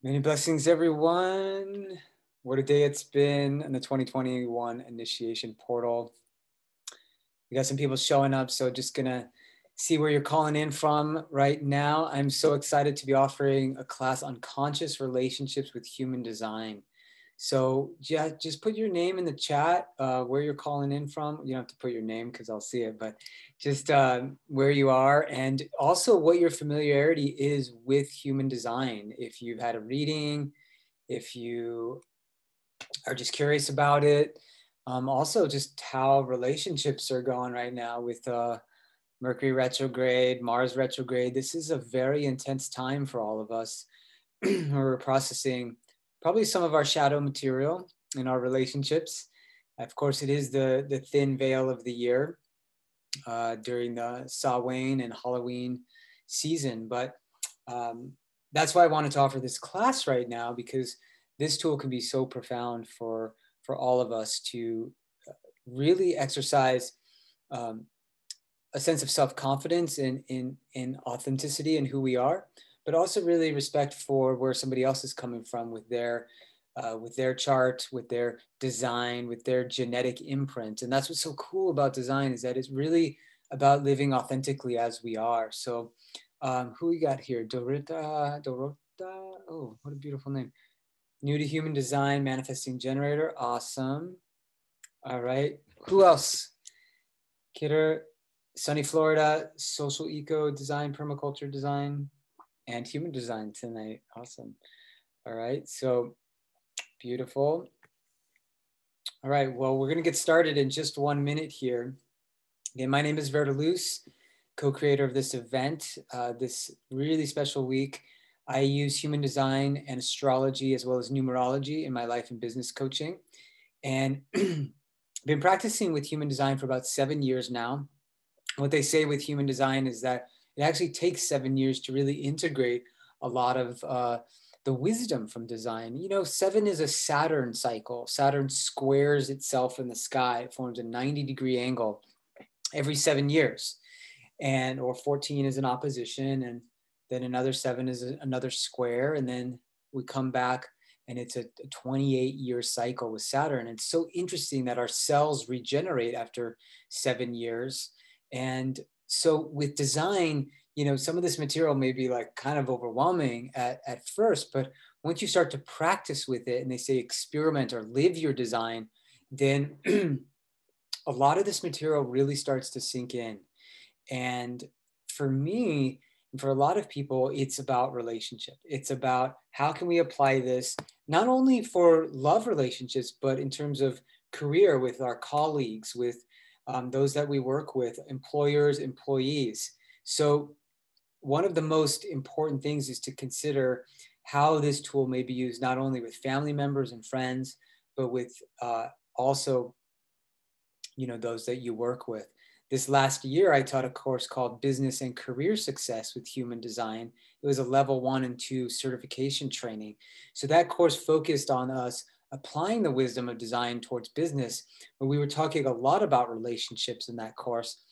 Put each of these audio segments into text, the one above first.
Many blessings, everyone. What a day it's been in the 2021 initiation portal. We got some people showing up, so just gonna see where you're calling in from right now. I'm so excited to be offering a class on conscious relationships with human design. So yeah, just put your name in the chat, where you're calling in from. You don't have to put your name because I'll see it, but just where you are, and also what your familiarity is with human design. If you've had a reading, if you are just curious about it. Also, just how relationships are going right now with Mercury retrograde, Mars retrograde. This is a very intense time for all of us. We're processing probably some of our shadow material in our relationships. Of course, it is the thin veil of the year during the Samhain and Halloween season. But that's why I wanted to offer this class right now, because this tool can be so profound for all of us to really exercise a sense of self-confidence in authenticity and who we are, but also really respect for where somebody else is coming from with their chart, with their design, with their genetic imprint. And that's what's so cool about design, is that it's really about living authentically as we are. So who we got here? Dorota. Oh, what a beautiful name. New to human design, manifesting generator. Awesome. All right. Who else? Kidder, sunny Florida, social eco design, permaculture design, and human design tonight. Awesome. All right. So beautiful. All right. Well, we're going to get started in just 1 minute here. Again, my name is VerDarLuz, co-creator of this event, this really special week. I use human design and astrology as well as numerology in my life and business coaching. And been practicing with human design for about 7 years now. What they say with human design is that it actually takes 7 years to really integrate a lot of the wisdom from design. You know, 7 is a Saturn cycle. Saturn squares itself in the sky. It forms a 90-degree angle every 7 years. And or 14 is an opposition, and then another 7 is another square, and then we come back and it's a 28-year cycle with Saturn. It's so interesting that our cells regenerate after 7 years. And so with design, you know, some of this material may be like kind of overwhelming at first, but once you start to practice with it, and they say experiment or live your design, then a lot of this material really starts to sink in. And for me, and for a lot of people, it's about relationship. It's about how can we apply this not only for love relationships, but in terms of career, with our colleagues, with those that we work with, employers, employees. So one of the most important things is to consider how this tool may be used not only with family members and friends, but with also, you know, those that you work with. This last year, I taught a course called Business and Career Success with Human Design. It was a level 1 and 2 certification training. So that course focused on us applying the wisdom of design towards business, but we were talking a lot about relationships in that course,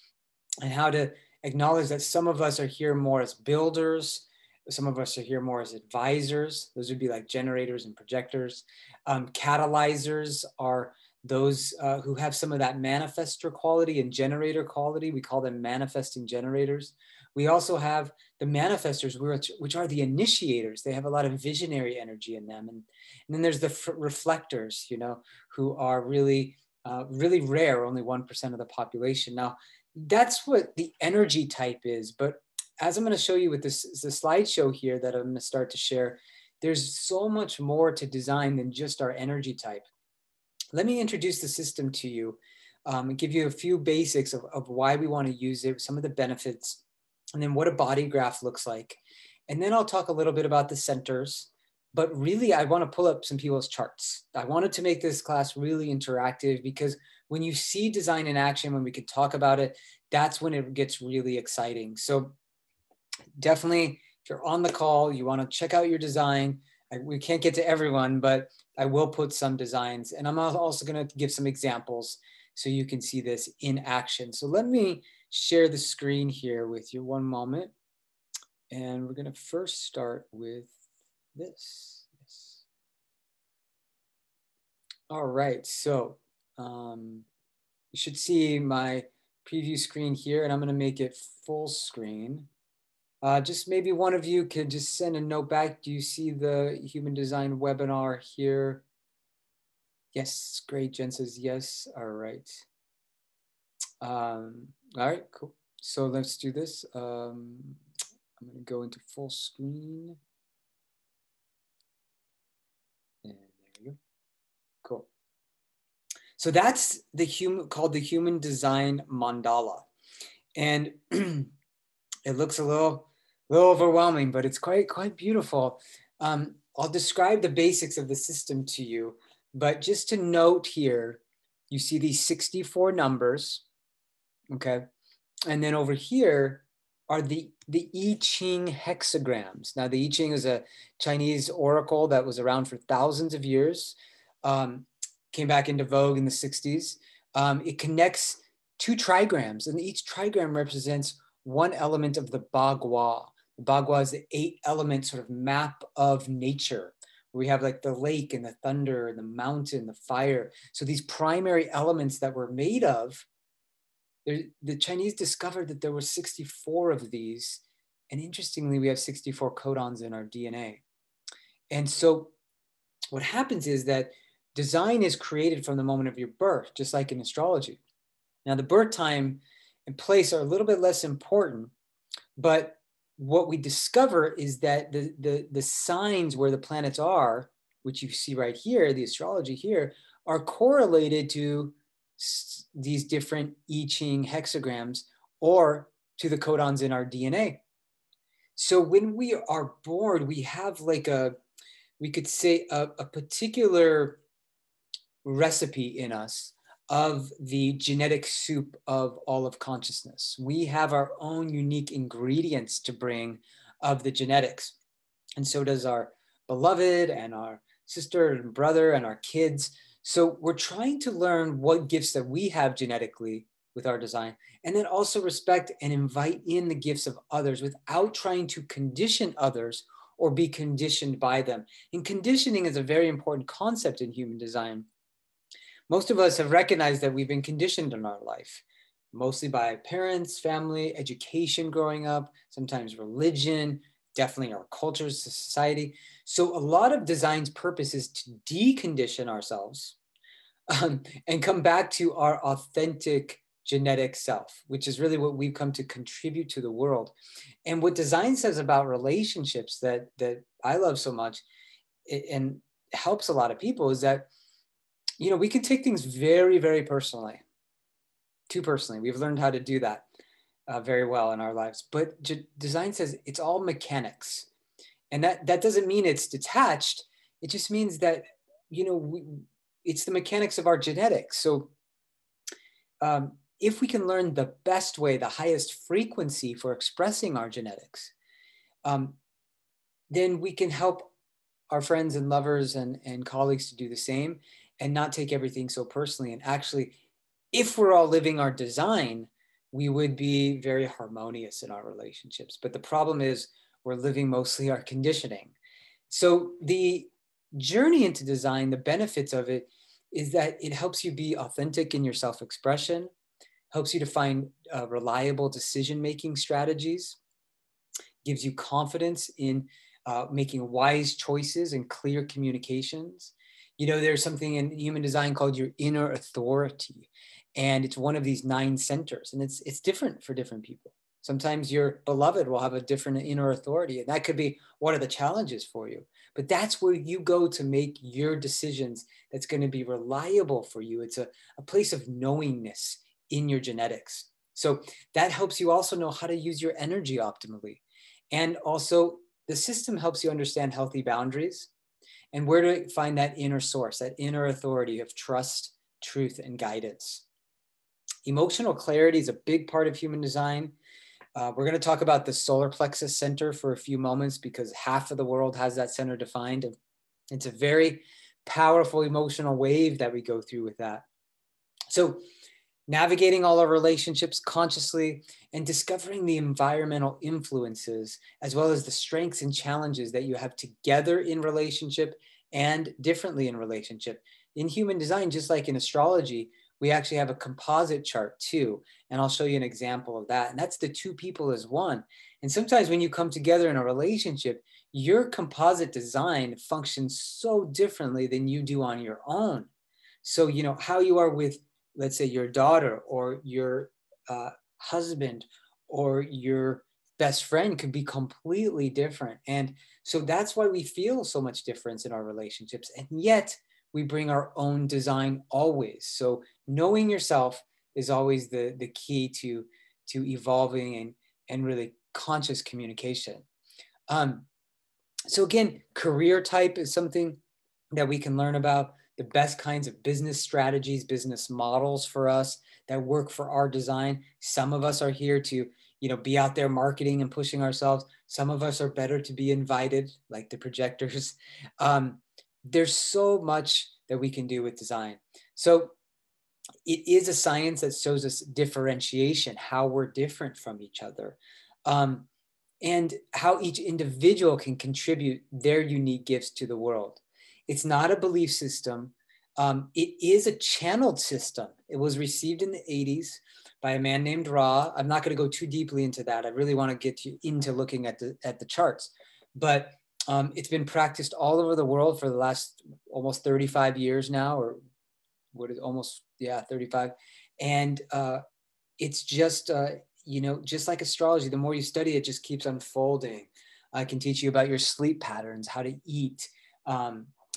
and how to acknowledge that some of us are here more as builders, some of us are here more as advisors. Those would be like generators and projectors. Catalyzers are those who have some of that manifestor quality and generator quality. We call them manifesting generators. We also have the manifestors, which are the initiators. They have a lot of visionary energy in them. And then there's the reflectors, you know, who are really, really rare, only 1% of the population. Now, that's what the energy type is. But as I'm going to show you with the slideshow here that I'm going to start to share, there's so much more to design than just our energy type. Let me introduce the system to you and give you a few basics of why we want to use it, some of the benefits, and then what a body graph looks like. And then I'll talk a little bit about the centers. But really, I want to pull up some people's charts. I wanted to make this class really interactive, because when you see design in action, when we can talk about it, that's when it gets really exciting. So definitely, if you're on the call, you want to check out your design. We can't get to everyone, but I will put some designs, and I'm also going to give some examples so you can see this in action. So let me share the screen here with you 1 moment. And we're going to first start with this. Yes. All right, so you should see my preview screen here, and I'm going to make it full screen. Just maybe one of you could just send a note back. Do you see the human design webinar here? Yes, great. Jen says yes. All right. All right, cool. So let's do this. I'm going to go into full screen. And there we go. Cool. So that's the called the human design mandala. And it looks a little overwhelming, but it's quite beautiful. I'll describe the basics of the system to you, but just to note here, you see these 64 numbers, okay? And then over here are the I Ching hexagrams. Now, the I Ching is a Chinese oracle that was around for thousands of years, came back into vogue in the 60s. It connects two trigrams, and each trigram represents one element of the Bagua. The Bagua is the 8 element sort of map of nature. We have like the lake and the thunder and the mountain, the fire. So these primary elements that we're made of, the Chinese discovered that there were 64 of these. And interestingly, we have 64 codons in our DNA. And so what happens is that design is created from the moment of your birth, just like in astrology. Now, the birth time and place are a little bit less important, but what we discover is that the signs where the planets are, which you see right here, the astrology here, are correlated to these different I Ching hexagrams or to the codons in our DNA. So when we are born, we have like we could say a particular recipe in us of the genetic soup of all of consciousness. We have our own unique ingredients to bring of the genetics. And so does our beloved and our sister and brother and our kids. So we're trying to learn what gifts that we have genetically with our design, and then also respect and invite in the gifts of others without trying to condition others or be conditioned by them. And conditioning is a very important concept in human design. Most of us have recognized that we've been conditioned in our life, mostly by parents, family, education growing up, sometimes religion, definitely our culture, society. So a lot of design's purpose is to decondition ourselves and come back to our authentic genetic self, which is really what we've come to contribute to the world. And what design says about relationships that I love so much and helps a lot of people is that, you know, we can take things very, very personally, too personally. We've learned how to do that very well in our lives. But design says it's all mechanics. And that doesn't mean it's detached. It just means that, you know, it's the mechanics of our genetics. So if we can learn the best way, the highest frequency for expressing our genetics, then we can help our friends and lovers and colleagues to do the same and not take everything so personally. And actually, if we're all living our design, we would be very harmonious in our relationships. But the problem is we're living mostly our conditioning. So the journey into design, the benefits of it is that it helps you be authentic in your self-expression, helps you to find reliable decision-making strategies, gives you confidence in making wise choices and clear communications. You know, there's something in human design called your inner authority. And it's one of these 9 centers. And it's different for different people. Sometimes your beloved will have a different inner authority. And that could be one of the challenges for you. But that's where you go to make your decisions that's going to be reliable for you. It's a place of knowingness in your genetics. So that helps you also know how to use your energy optimally. And also the system helps you understand healthy boundaries and where to find that inner source, that inner authority of trust, truth, and guidance. Emotional clarity is a big part of human design. We're going to talk about the solar plexus center for a few moments because half of the world has that center defined. It's a very powerful emotional wave that we go through with that. So navigating all our relationships consciously, and discovering the environmental influences, as well as the strengths and challenges that you have together in relationship and differently in relationship. In human design, just like in astrology, we actually have a composite chart too. And I'll show you an example of that. And that's the two people as one. And sometimes when you come together in a relationship, your composite design functions so differently than you do on your own. So, you know, how you are with, let's say, your daughter or your husband or your best friend could be completely different. And so that's why we feel so much difference in our relationships. And yet we bring our own design always. So knowing yourself is always the key to evolving and really conscious communication. So again, career type is something that we can learn about. The best kinds of business strategies, business models for us that work for our design. Some of us are here to, you know, be out there marketing and pushing ourselves. Some of us are better to be invited, like the projectors. There's so much that we can do with design. So it is a science that shows us differentiation, how we're different from each other, and how each individual can contribute their unique gifts to the world. It's not a belief system. It is a channeled system. It was received in the 80s by a man named Ra. I'm not going to go too deeply into that. I really want to get you into looking at the charts. But it's been practiced all over the world for the last almost 35 years now, or what is almost, 35. And it's just, you know, just like astrology, the more you study, it just keeps unfolding. I can teach you about your sleep patterns, how to eat,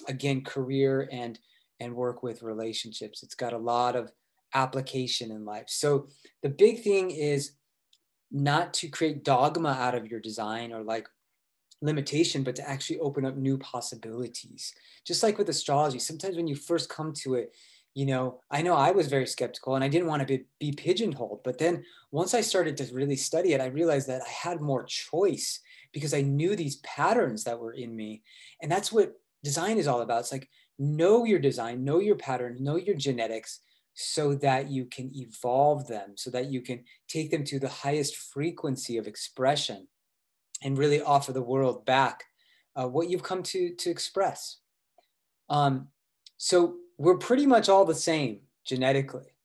again, career and work with relationships. It's got a lot of application in life. So the big thing is not to create dogma out of your design or like limitation, but to actually open up new possibilities. Just like with astrology, sometimes when you first come to it, you know I was very skeptical and I didn't want to be pigeonholed. But then once I started to really study it, I realized that I had more choice because I knew these patterns that were in me. And that's what design is all about. It's like, know your design, know your pattern, know your genetics, so that you can evolve them, so that you can take them to the highest frequency of expression and really offer the world back what you've come to express. So we're pretty much all the same genetically,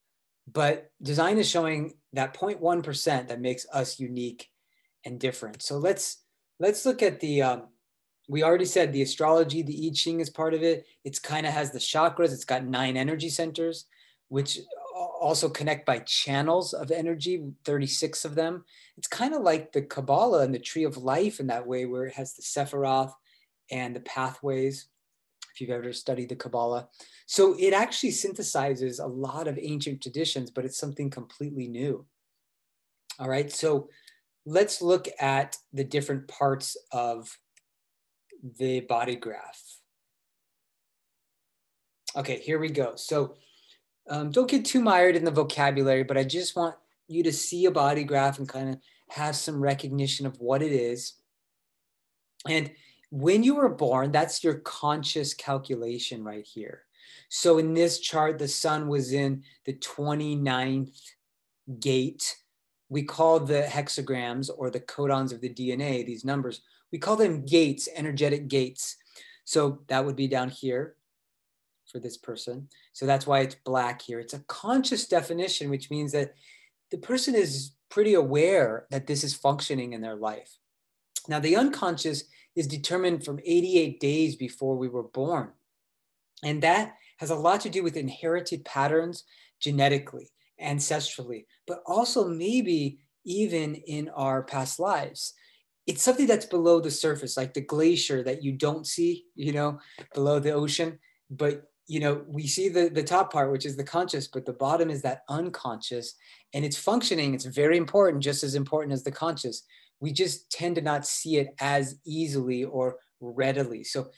but design is showing that 0.1% that makes us unique and different. So let's look at the, we already said the astrology, the I Ching is part of it. It's kind of has the chakras. It's got 9 energy centers, which also connect by channels of energy, 36 of them. It's kind of like the Kabbalah and the Tree of Life in that way, where it has the Sephiroth and the pathways, if you've ever studied the Kabbalah. So it actually synthesizes a lot of ancient traditions, but it's something completely new. All right, so let's look at the different parts of the body graph. Okay, here we go. So don't get too mired in the vocabulary, but I just want you to see a body graph and kind of have some recognition of what it is. And when you were born, that's your conscious calculation right here. So in this chart, the sun was in the 29th gate. We call the hexagrams, or the codons of the DNA, these numbers, we call them gates, energetic gates. So that would be down here for this person. So that's why it's black here. It's a conscious definition, which means that the person is pretty aware that this is functioning in their life. Now, the unconscious is determined from 88 days before we were born. And that has a lot to do with inherited patterns genetically, ancestrally, but also maybe even in our past lives. It's something that's below the surface, like the glacier that you don't see, you know, below the ocean. But, you know, we see the top part, which is the conscious, but the bottom is that unconscious, and it's functioning. It's very important, just as important as the conscious. We just tend to not see it as easily or readily. So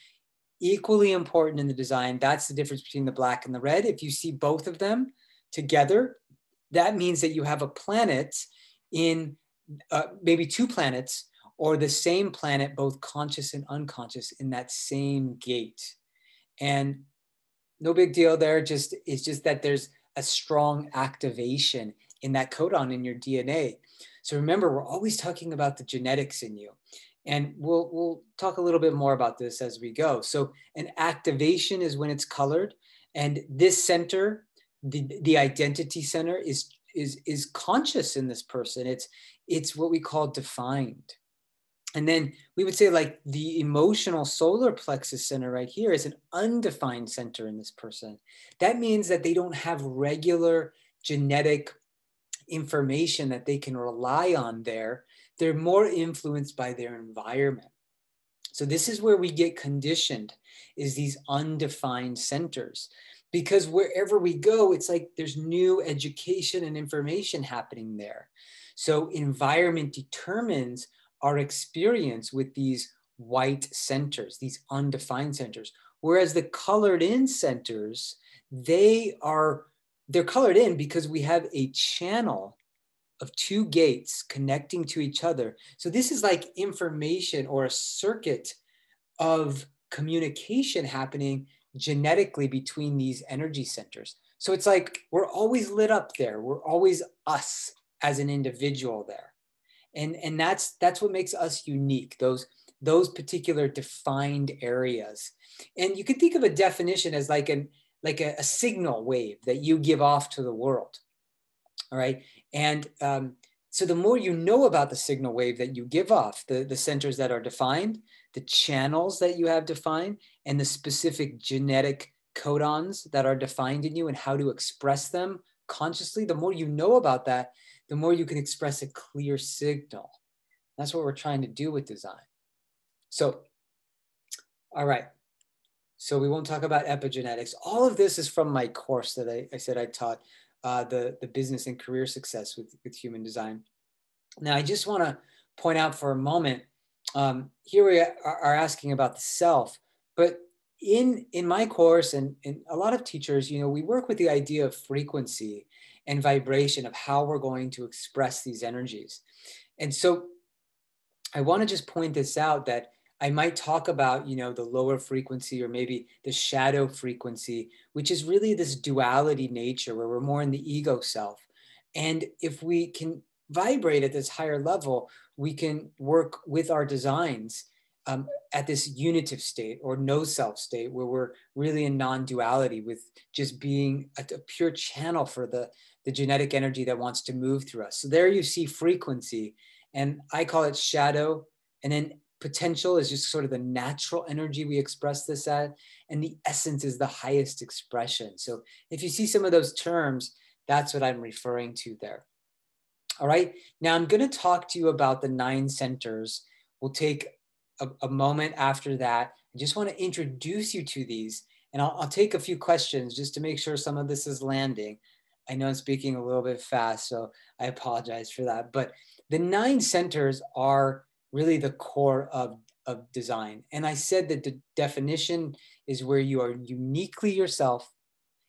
equally important in the design. That's the difference between the black and the red. If you see both of them together, that means that you have a planet in maybe 2 planets, or the same planet, both conscious and unconscious, in that same gate. And no big deal there. It's just that there's a strong activation in that codon in your DNA. So remember, we're always talking about the genetics in you. And we'll talk a little bit more about this as we go. So an activation is when it's colored. And this center, the identity center, is conscious in this person. It's what we call defined. And then we would say like the emotional solar plexus center right here is an undefined center in this person. That means that they don't have regular genetic information that they can rely on there. They're more influenced by their environment. So this is where we get conditioned, is these undefined centers. Because wherever we go, it's like there's new education and information happening there. So environment determines our experience with these white centers, these undefined centers. Whereas the colored in centers, they're colored in because we have a channel of two gates connecting to each other. So this is like information or a circuit of communication happening genetically between these energy centers. So it's like we're always lit up there. We're always us as an individual there. And that's what makes us unique, those particular defined areas. And you can think of a definition as like a signal wave that you give off to the world. All right. And so the more you know about the signal wave that you give off, the centers that are defined, the channels that you have defined, and the specific genetic codons that are defined in you and how to express them consciously, the more you know about that, the more you can express a clear signal. That's what we're trying to do with design. So, all right. So we won't talk about epigenetics. All of this is from my course that I said I taught, the business and career success with human design. Now, I just want to point out for a moment, here we are asking about the self, but in my course and a lot of teachers, we work with the idea of frequency and vibration of how we're going to express these energies. And so I want to just point this out, that I might talk about, the lower frequency or maybe the shadow frequency, which is really this duality nature where we're more in the ego self. And if we can vibrate at this higher level, we can work with our designs at this unitive state or no self state, where we're really in non-duality, with just being a pure channel for the genetic energy that wants to move through us. So there you see frequency, and I call it shadow. And then potential is just sort of the natural energy we express this at, and the essence is the highest expression. So if you see some of those terms, that's what I'm referring to there. All right, now I'm going to talk to you about the 9 centers. We'll take a moment after that. I just want to introduce you to these, and I'll take a few questions just to make sure some of this is landing. I know I'm speaking a little bit fast, so I apologize for that. But the 9 centers are really the core of design. And I said that the definition is where you are uniquely yourself.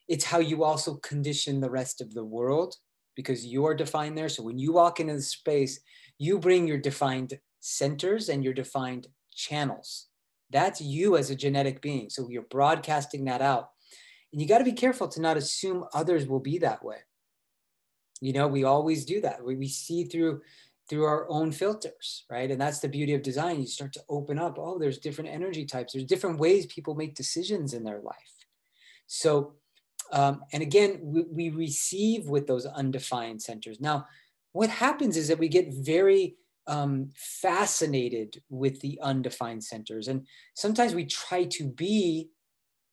It's how you also condition the rest of the world, because you are defined there. So when you walk into the space, you bring your defined centers and your defined channels. That's you as a genetic being. So you're broadcasting that out. And you got to be careful to not assume others will be that way. We always do that. We see through our own filters, right? And that's the beauty of design. You start to open up, oh, there's different energy types. There's different ways people make decisions in their life. So, and again, we receive with those undefined centers. Now, what happens is that we get very fascinated with the undefined centers. And sometimes we try to be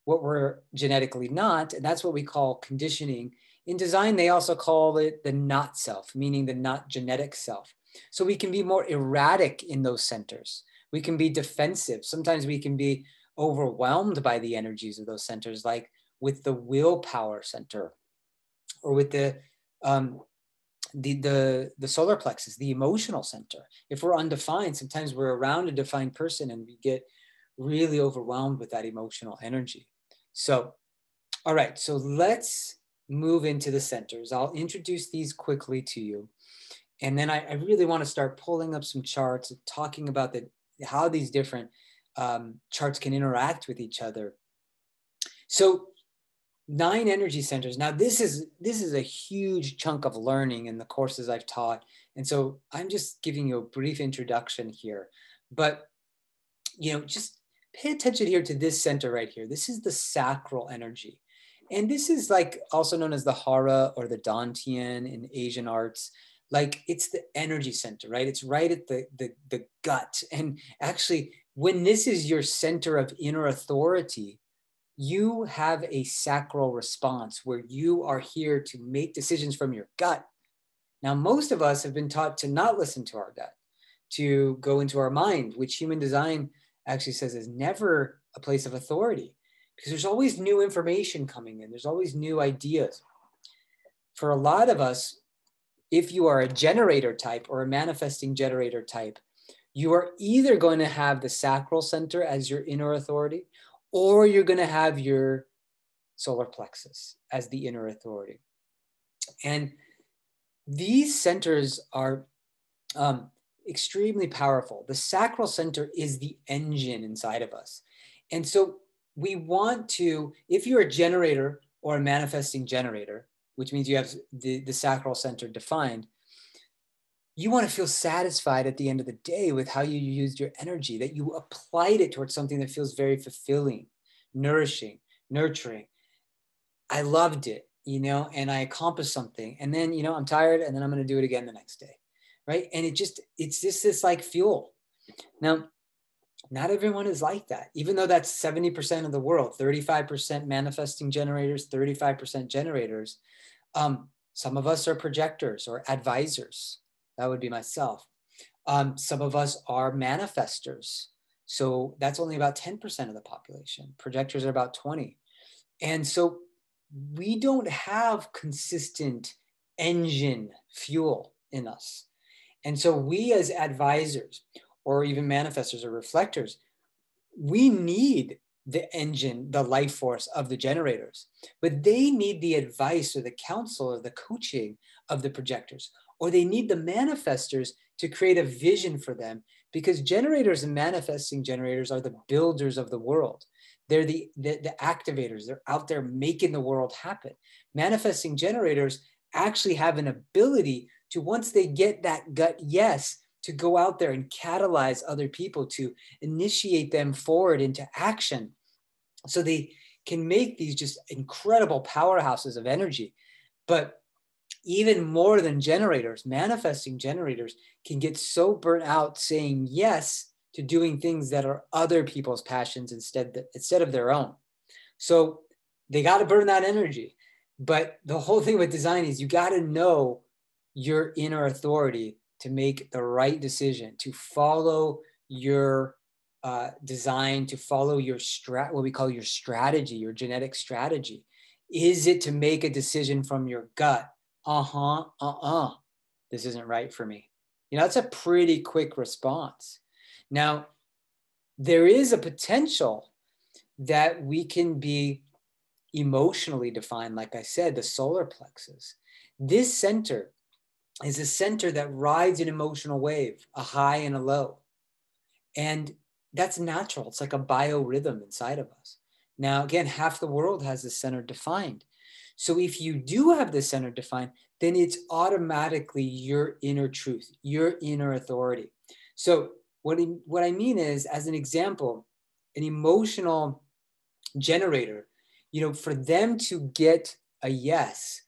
what we're genetically not, and that's what we call conditioning. In design, they also call it the not self, meaning the not genetic self. So we can be more erratic in those centers. We can be defensive. Sometimes we can be overwhelmed by the energies of those centers, like with the willpower center, or with the solar plexus, the emotional center. If we're undefined, sometimes we're around a defined person and we get really overwhelmed with that emotional energy. So, all right, so let's move into the centers. I'll introduce these quickly to you. And then I really want to start pulling up some charts, talking about how these different charts can interact with each other. So 9 energy centers. Now, this is a huge chunk of learning in the courses I've taught. And so I'm just giving you a brief introduction here. But, just pay attention here to this center right here. This is the sacral energy. And this is like also known as the hara or the dantian in Asian arts. Like it's the energy center, right? It's right at the gut. And actually, when this is your center of inner authority, you have a sacral response where you are here to make decisions from your gut. Now, most of us have been taught to not listen to our gut, to go into our mind, which human design actually says is never a place of authority, because there's always new information coming in. There's always new ideas. For a lot of us, if you are a generator type or a manifesting generator type, you are either going to have the sacral center as your inner authority, or you're going to have your solar plexus as the inner authority. And these centers are extremely powerful. The sacral center is the engine inside of us. And so we want to, if you're a generator or a manifesting generator, which means you have the sacral center defined, you want to feel satisfied at the end of the day with how you used your energy, that you applied it towards something that feels very fulfilling, nourishing, nurturing. I loved it, and I accomplished something. And then, I'm tired, and then I'm going to do it again the next day, right? And it's just this like fuel. Now, not everyone is like that, even though that's 70% of the world, 35% manifesting generators, 35% generators. Some of us are projectors or advisors. That would be myself. Some of us are manifestors. So that's only about 10% of the population. Projectors are about 20. And so we don't have consistent engine fuel in us. And so we as advisors or even manifestors or reflectors, we need the engine, the life force of the generators, but they need the advice or the counsel or the coaching of the projectors, or they need the manifestors to create a vision for them, because generators and manifesting generators are the builders of the world. They're the activators. They're out there making the world happen. Manifesting generators actually have an ability to, once they get that gut yes, to go out there and catalyze other people, to initiate them forward into action. So they can make these just incredible powerhouses of energy. But even more than generators, manifesting generators can get so burnt out saying yes to doing things that are other people's passions instead of their own. So they got to burn that energy. But the whole thing with design is you got to know your inner authority to make the right decision, to follow your design, to follow your what we call your strategy, your genetic strategy. Is it to make a decision from your gut? This isn't right for me. That's a pretty quick response. Now, there is a potential that we can be emotionally defined. Like I said, the solar plexus. This center is a center that rides an emotional wave, a high and a low. And that's natural. It's like a biorhythm inside of us. Now, again, half the world has the center defined. So if you do have the center defined, then it's automatically your inner truth, your inner authority. So what I mean is, as an example, an emotional generator, for them to get a yes,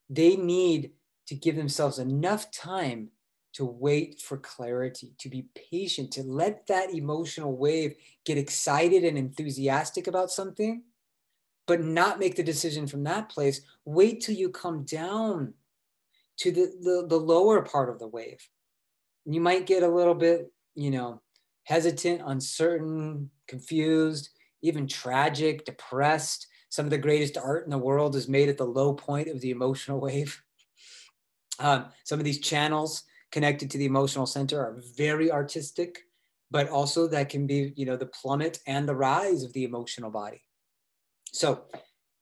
they need to give themselves enough time to wait for clarity, to be patient, to let that emotional wave get excited and enthusiastic about something, but not make the decision from that place. Wait till you come down to the lower part of the wave. You might get a little bit, hesitant, uncertain, confused, even tragic, depressed. Some of the greatest art in the world is made at the low point of the emotional wave. Some of these channels connected to the emotional center are very artistic, but also that can be, the plummet and the rise of the emotional body. So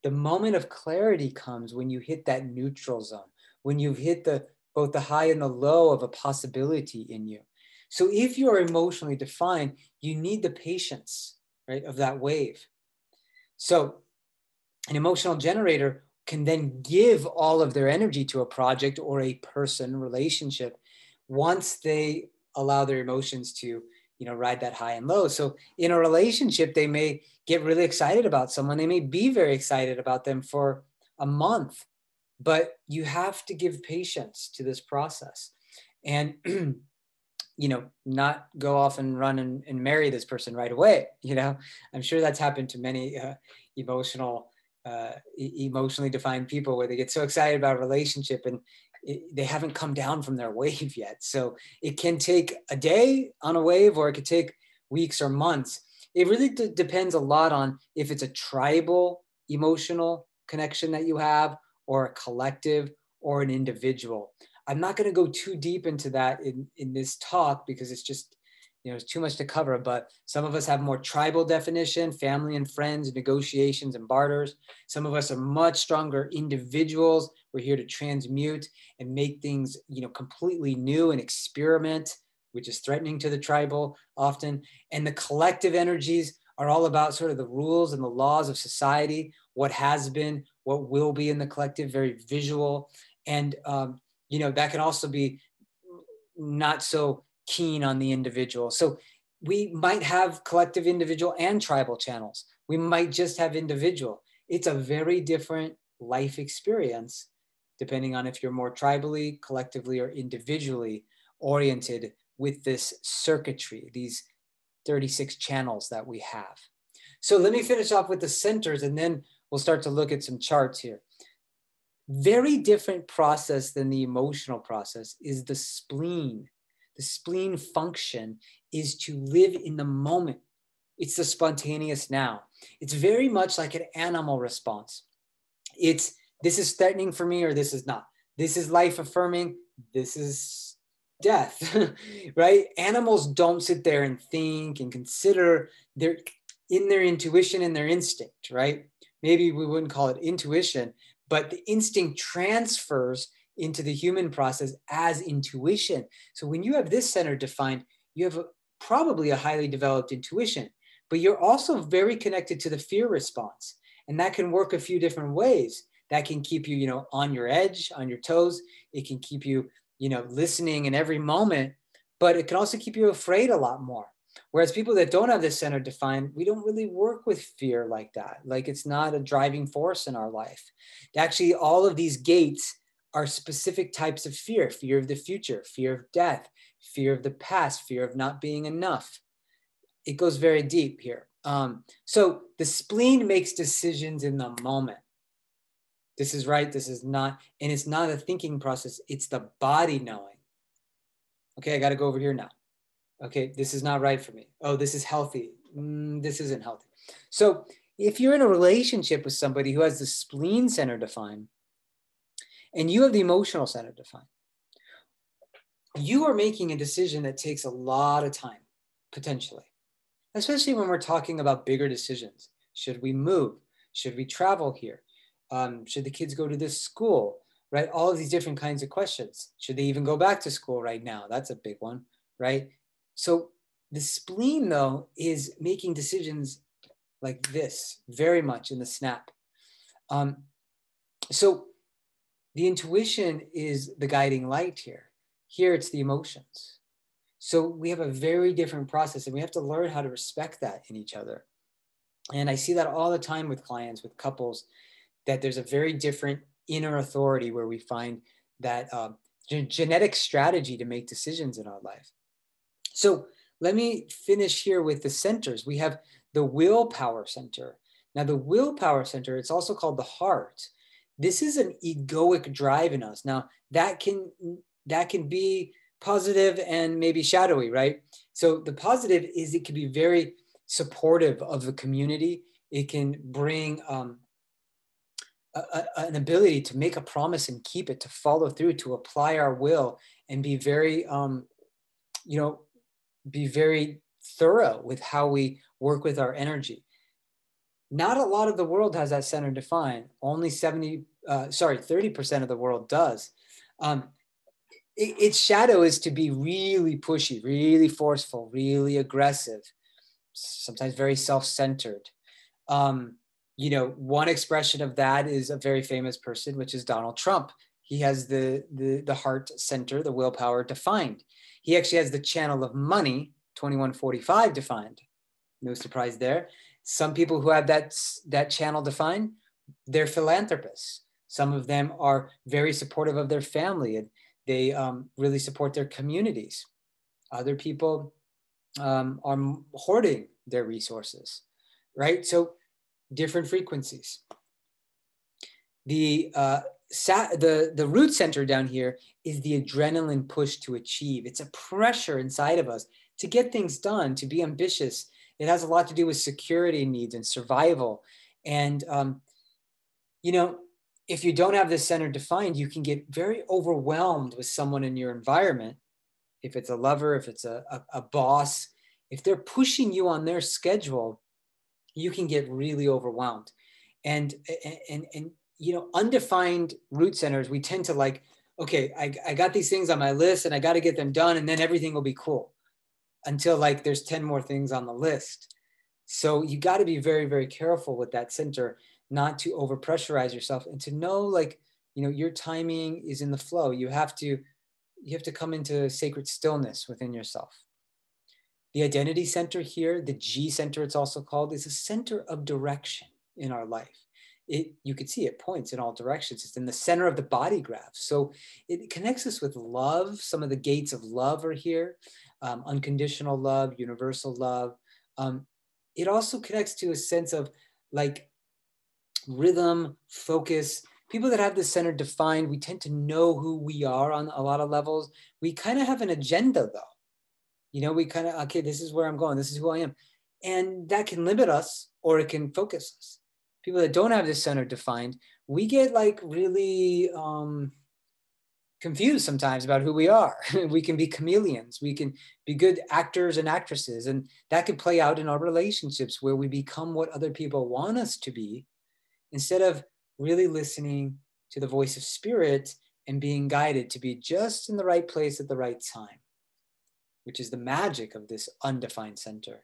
the moment of clarity comes when you hit that neutral zone, when you've hit both the high and the low of a possibility in you. So if you're emotionally defined, you need the patience, right, of that wave. So An emotional generator can then give all of their energy to a project or a person relationship once they allow their emotions to, ride that high and low. So in a relationship, they may get really excited about someone. They may be very excited about them for a month, but you have to give patience to this process and, not go off and run and marry this person right away. I'm sure that's happened to many emotionally defined people where they get so excited about a relationship and they haven't come down from their wave yet. So it can take a day on a wave, or it could take weeks or months. It really depends a lot on if it's a tribal emotional connection that you have, or a collective, or an individual. I'm not going to go too deep into that in this talk because it's just, it's too much to cover, but some of us have more tribal definition, family and friends, negotiations and barters. Some of us are much stronger individuals. We're here to transmute and make things, completely new and experiment, which is threatening to the tribal often. And the collective energies are all about sort of the rules and the laws of society, what has been, what will be in the collective, very visual. And, that can also be not so keen on the individual. So we might have collective, individual, and tribal channels. We might just have individual. It's a very different life experience, depending on if you're more tribally, collectively, or individually oriented with this circuitry, these 36 channels that we have. So let me finish off with the centers, and then we'll start to look at some charts here. Very different process than the emotional process is the spleen. The spleen function is to live in the moment. It's the spontaneous now. It's very much like an animal response. It's, this is threatening for me, or this is not. This is life affirming. This is death, right? Animals don't sit there and think and consider. They're in their intuition and their instinct, right? Maybe we wouldn't call it intuition, but the instinct transfers into the human process as intuition. So when you have this center defined, you have probably a highly developed intuition, but you're also very connected to the fear response. And that can work a few different ways. That can keep you, on your edge, on your toes. It can keep you, listening in every moment, but it can also keep you afraid a lot more. Whereas people that don't have this center defined, we don't really work with fear like that. Like, it's not a driving force in our life. Actually, all of these gates are specific types of fear: fear of the future, fear of death, fear of the past, fear of not being enough. It goes very deep here. So the spleen makes decisions in the moment. This is right, this is not, and it's not a thinking process, it's the body knowing. Okay, I got to go over here now. Okay, this is not right for me. Oh, this is healthy. This isn't healthy. So if you're in a relationship with somebody who has the spleen center defined, and you have the emotional center defined, you are making a decision that takes a lot of time, potentially, especially when we're talking about bigger decisions. Should we move? Should we travel here? Should the kids go to this school, right? All of these different kinds of questions. Should they even go back to school right now? That's a big one, right? So the spleen, though, is making decisions like this, very much in the snap. So the intuition is the guiding light here. Here it's the emotions. So we have a very different process, and we have to learn how to respect that in each other. And I see that all the time with clients, with couples, that there's a very different inner authority where we find that genetic strategy to make decisions in our life. So let me finish here with the centers. We have the willpower center. Now, the willpower center, it's also called the heart. This is an egoic drive in us. Now, that can be positive and maybe shadowy, right? So the positive is it can be very supportive of the community. It can bring an ability to make a promise and keep it, to follow through, to apply our will, and be very, be very thorough with how we work with our energy. Not a lot of the world has that center defined. Only 30% of the world does. Its shadow is to be really pushy, really forceful, really aggressive, sometimes very self-centered. you know, one expression of that is a very famous person, which is Donald Trump. He has the heart center, the willpower defined. He actually has the channel of money, 2145 defined. No surprise there. Some people who have that channel defined, they're philanthropists. Some of them are very supportive of their family, and they really support their communities. Other people are hoarding their resources, right? So different frequencies. The root center down here is the adrenaline push to achieve. It's a pressure inside of us to get things done, to be ambitious. It has a lot to do with security needs and survival. And, you know, if you don't have this center defined, you can get very overwhelmed with someone in your environment. If it's a lover, if it's a boss, if they're pushing you on their schedule, you can get really overwhelmed. And you know, undefined root centers, we tend to like, okay, I got these things on my list and I got to get them done and then everything will be cool, until like there's 10 more things on the list. So you got to be very, very careful with that center, not to over pressurize yourself, and to know, like, you know, your timing is in the flow. You have to come into sacred stillness within yourself. The identity center here, the G center it's also called, is a center of direction in our life. You could see it points in all directions. It's in the center of the body graph. So it connects us with love. Some of the gates of love are here. Unconditional love, universal love. It also connects to a sense of like rhythm, focus. People that have this center defined, we tend to know who we are on a lot of levels. We kind of have an agenda though. You know, we kind of, okay, this is where I'm going. This is who I am. And that can limit us or it can focus us. People that don't have this center defined, we get like really confused sometimes about who we are. We can be chameleons. We can be good actors and actresses. And that could play out in our relationships where we become what other people want us to be, instead of really listening to the voice of spirit and being guided to be just in the right place at the right time, which is the magic of this undefined center.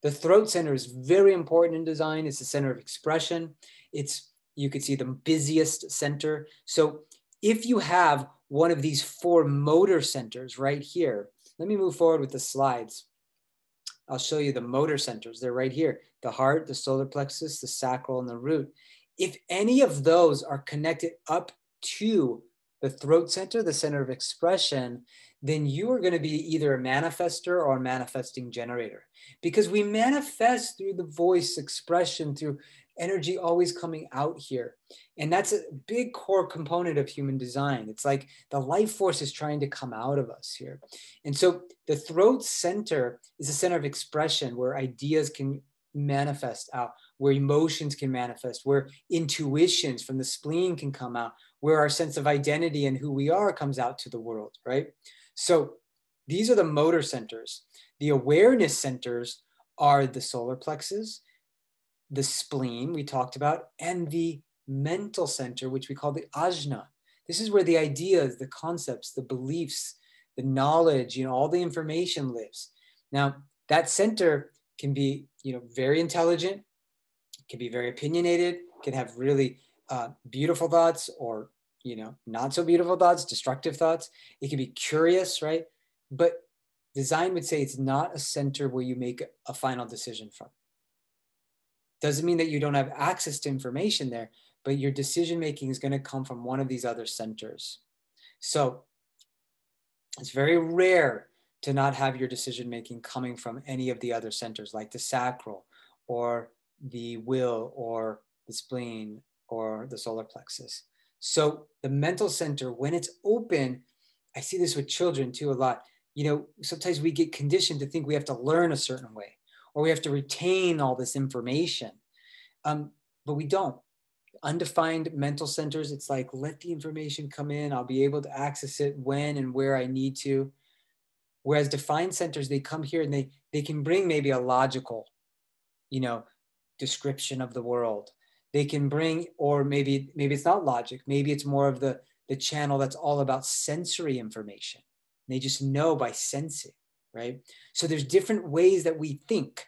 The throat center is very important in design. It's the center of expression. It's, you could see, the busiest center. So if you have one of these 4 motor centers right here, let me move forward with the slides. I'll show you the motor centers. They're right here. The heart, the solar plexus, the sacral, and the root. If any of those are connected up to the throat center, the center of expression, then you are going to be either a manifester or a manifesting generator, because we manifest through the voice expression, through energy always coming out here. And that's a big core component of human design. It's like the life force is trying to come out of us here. And so the throat center is a center of expression where ideas can manifest out, where emotions can manifest, where intuitions from the spleen can come out, where our sense of identity and who we are comes out to the world, right? So these are the motor centers. The awareness centers are the solar plexus, the spleen we talked about, and the mental center, which we call the ajna. This is where the ideas, the concepts, the beliefs, the knowledge, you know, all the information lives. Now, that center can be, you know, very intelligent, can be very opinionated, can have really beautiful thoughts, or, you know, not so beautiful thoughts, destructive thoughts. It can be curious, right? But design would say it's not a center where you make a final decision from. Doesn't mean that you don't have access to information there, but your decision making is going to come from one of these other centers. So it's very rare to not have your decision making coming from any of the other centers, like the sacral or the will or the spleen or the solar plexus. So the mental center, when it's open, I see this with children too a lot. You know, sometimes we get conditioned to think we have to learn a certain way, or we have to retain all this information. But we don't. Undefined mental centers, it's like, let the information come in. I'll be able to access it when and where I need to. Whereas defined centers, they come here and they can bring maybe a logical, you know, description of the world. They can bring, or maybe it's not logic. Maybe it's more of the channel that's all about sensory information. They just know by sensing, right? So there's different ways that we think.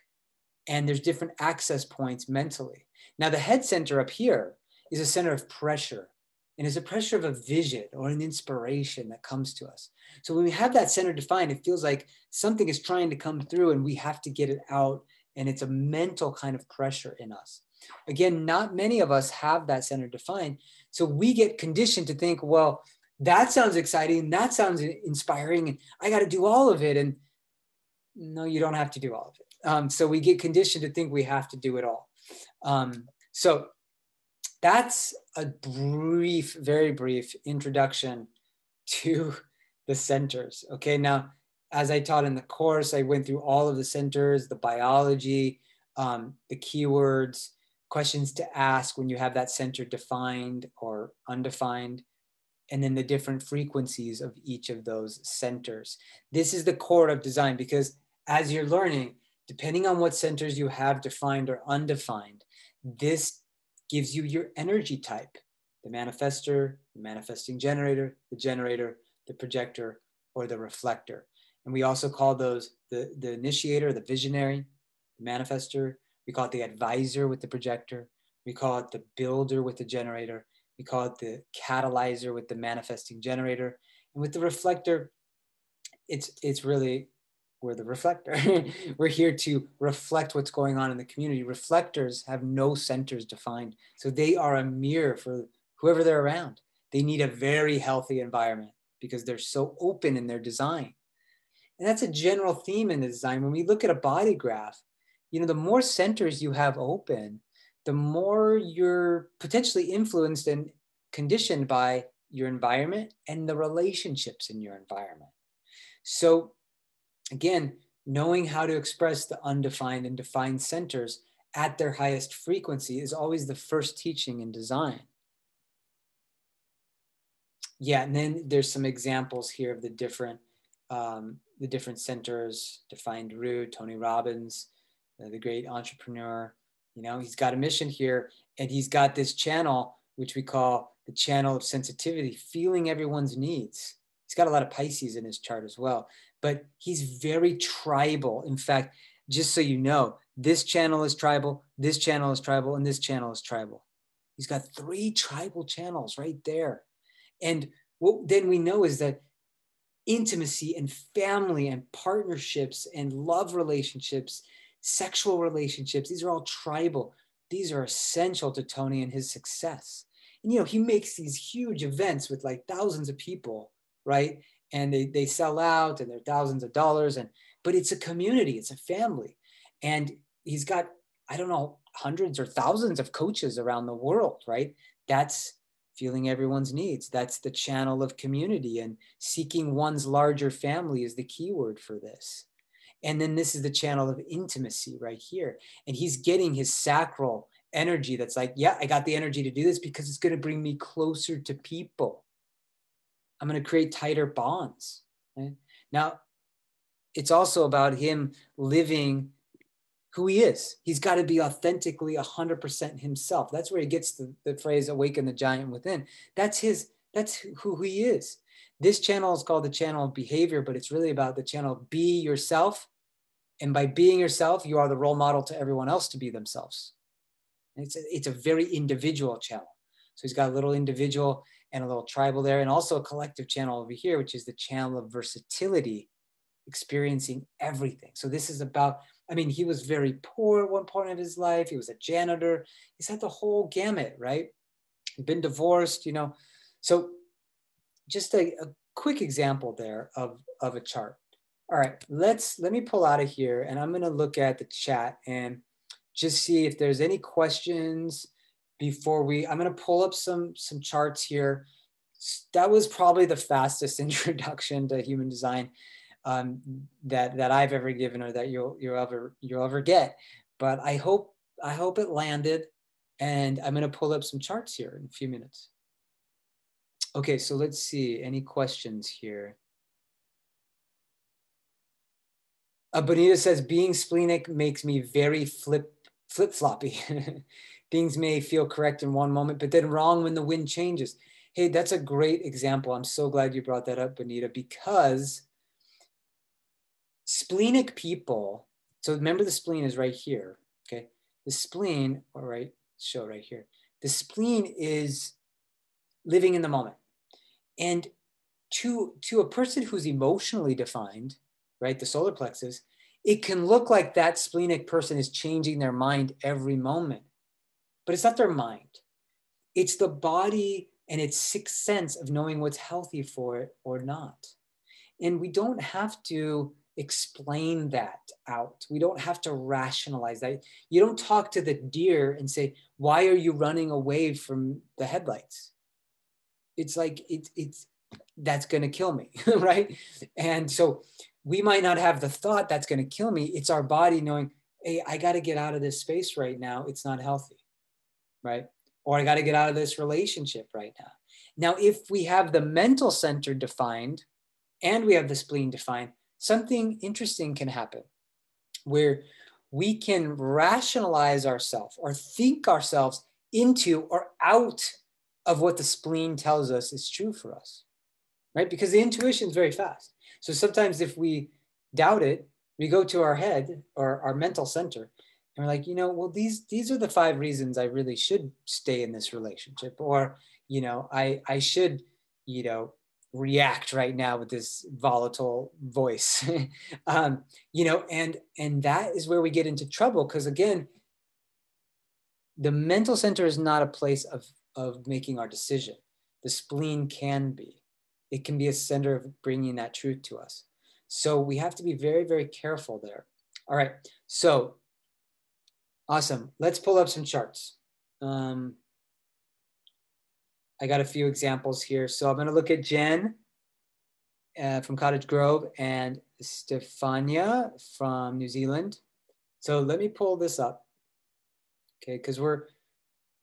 and there's different access points mentally. Now the head center up here is a center of pressure, and it's a pressure of a vision or an inspiration that comes to us. So when we have that center defined, it feels like something is trying to come through and we have to get it out, and it's a mental kind of pressure in us. Again, not many of us have that center defined, so we get conditioned to think, well, that sounds exciting, that sounds inspiring, and I got to do all of it. And no, you don't have to do all of it. So we get conditioned to think we have to do it all. So that's a brief, very brief introduction to the centers. Okay, now, as I taught in the course, I went through all of the centers, the biology, the keywords, questions to ask when you have that center defined or undefined, and then the different frequencies of each of those centers. This is the core of design, because as you're learning, depending on what centers you have defined or undefined, this gives you your energy type: the manifester, the manifesting generator, the projector, or the reflector. And we also call those the initiator, the visionary, the manifester. We call it the advisor with the projector. We call it the builder with the generator. We call it the catalyzer with the manifesting generator. And with the reflector, it's really, we're the reflector. We're here to reflect what's going on in the community. Reflectors have no centers defined. So they are a mirror for whoever they're around. They need a very healthy environment because they're so open in their design. And that's a general theme in the design. When we look at a body graph, you know, the more centers you have open, the more you're potentially influenced and conditioned by your environment and the relationships in your environment. So again, knowing how to express the undefined and defined centers at their highest frequency is always the first teaching in design. Yeah, and then there's some examples here of the different centers: defined root, Tony Robbins, the great entrepreneur. You know, he's got a mission here, and he's got this channel, which we call the channel of sensitivity, feeling everyone's needs. He's got a lot of Pisces in his chart as well, but he's very tribal. In fact, just so you know, this channel is tribal, this channel is tribal, and this channel is tribal. He's got 3 tribal channels right there. And what then we know is that intimacy and family and partnerships and love relationships, sexual relationships, these are all tribal. These are essential to Tony and his success. And, you know, he makes these huge events with like thousands of people, right? And they sell out and they're thousands of dollars. But it's a community, it's a family. And he's got, I don't know, hundreds or thousands of coaches around the world, right? That's feeling everyone's needs. That's the channel of community, and seeking one's larger family is the key word for this. And then this is the channel of intimacy right here. And he's getting his sacral energy that's like, yeah, I got the energy to do this because it's going to bring me closer to people. I'm going to create tighter bonds. Right? Now, it's also about him living who he is. He's got to be authentically 100% himself. That's where he gets the phrase, awaken the giant within. That's who he is. This channel is called the channel of behavior, but it's really about the channel of be yourself. And by being yourself, you are the role model to everyone else to be themselves. And it's a very individual channel. So he's got a little individual and a little tribal there, and also a collective channel over here, which is the channel of versatility, experiencing everything. So this is about, I mean, he was very poor at one point of his life. He was a janitor. He's had the whole gamut, right? He'd been divorced, you know. So just a quick example there of a chart. All right, let me pull out of here, and I'm going to look at the chat and just see if there's any questions before I'm going to pull up some charts here. That was probably the fastest introduction to human design that I've ever given, or that you'll ever get. But I hope it landed, and I'm going to pull up some charts here in a few minutes. Okay, so let's see, any questions here? Bonita says, being splenic makes me very flip-floppy. Things may feel correct in one moment, but then wrong when the wind changes. Hey, that's a great example. I'm so glad you brought that up, Bonita, because splenic people So remember the spleen is right here, okay? The spleen, all right, show right here. The spleen is living in the moment. And to a person who's emotionally defined, right, the solar plexus, it can look like that splenic person is changing their mind every moment, but it's not their mind. It's the body and its sixth sense of knowing what's healthy for it or not. And we don't have to explain that out. We don't have to rationalize that. You don't talk to the deer and say, why are you running away from the headlights? It's like, that's going to kill me, right? And so we might not have the thought that's going to kill me. It's our body knowing, hey, I got to get out of this space right now. It's not healthy, right? Or I got to get out of this relationship right now. Now, if we have the mental center defined and we have the spleen defined, something interesting can happen where we can rationalize ourselves or think ourselves into or out of what the spleen tells us is true for us, right? Because the intuition is very fast. So sometimes if we doubt it, we go to our head or our mental center and we're like, well, these are the 5 reasons I really should stay in this relationship. Or, I should, react right now with this volatile voice, and that is where we get into trouble. Because again, the mental center is not a place of making our decision. The spleen can be. It can be a center of bringing that truth to us. So we have to be very, very careful there. All right, so awesome. Let's pull up some charts. I got a few examples here. So I'm going to look at Jen from Cottage Grove and Stefania from New Zealand. So let me pull this up, okay? Because we're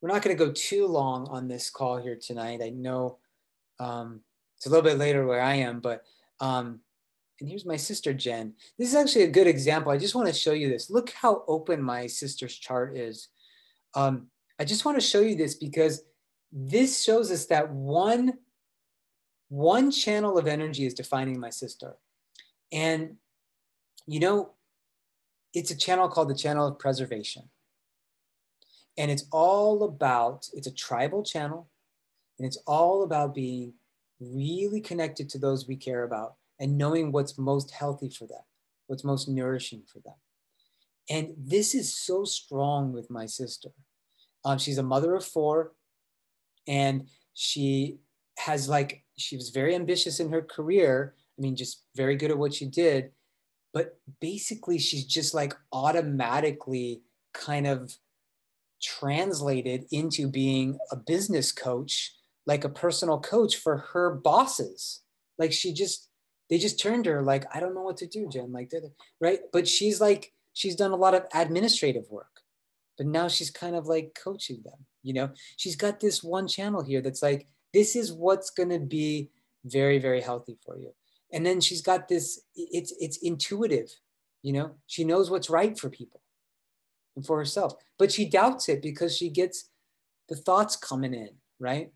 not going to go too long on this call here tonight. I know it's a little bit later where I am, but and here's my sister Jen. This is actually a good example. I just want to show you this. Look how open my sister's chart is. I just want to show you this because this shows us that one channel of energy is defining my sister. And, it's a channel called the channel of preservation. And it's a tribal channel. And it's all about being really connected to those we care about and knowing what's most healthy for them, what's most nourishing for them. And this is so strong with my sister. She's a mother of 4. And she was very ambitious in her career. I mean, just very good at what she did. But basically, she's just like automatically kind of translated into being a business coach, like a personal coach for her bosses. Like they just turned to her like, I don't know what to do, Jen, like that, right? But she's done a lot of administrative work. But now she's kind of like coaching them, She's got this one channel here that's like, this is what's going to be very, very healthy for you. And then she's got this, it's intuitive, She knows what's right for people and for herself. But she doubts it because she gets the thoughts coming in, right?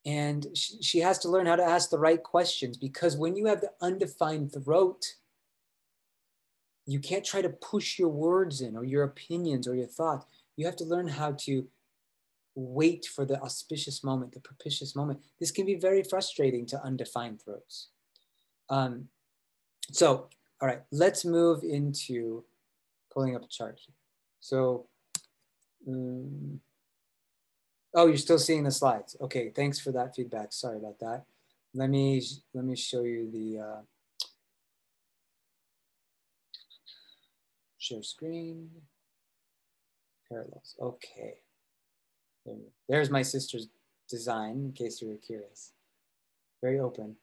And she has to learn how to ask the right questions, because when you have the undefined throat, you can't try to push your words in or your opinions or your thoughts. You have to learn how to wait for the auspicious moment, the propitious moment. This can be very frustrating to undefined throats. So, all right, let's move into pulling up a chart here. So, oh, you're still seeing the slides. Okay, thanks for that feedback. Sorry about that. Let me show you the share screen. Parallels. Okay. There's my sister's design, in case you were curious. Very open.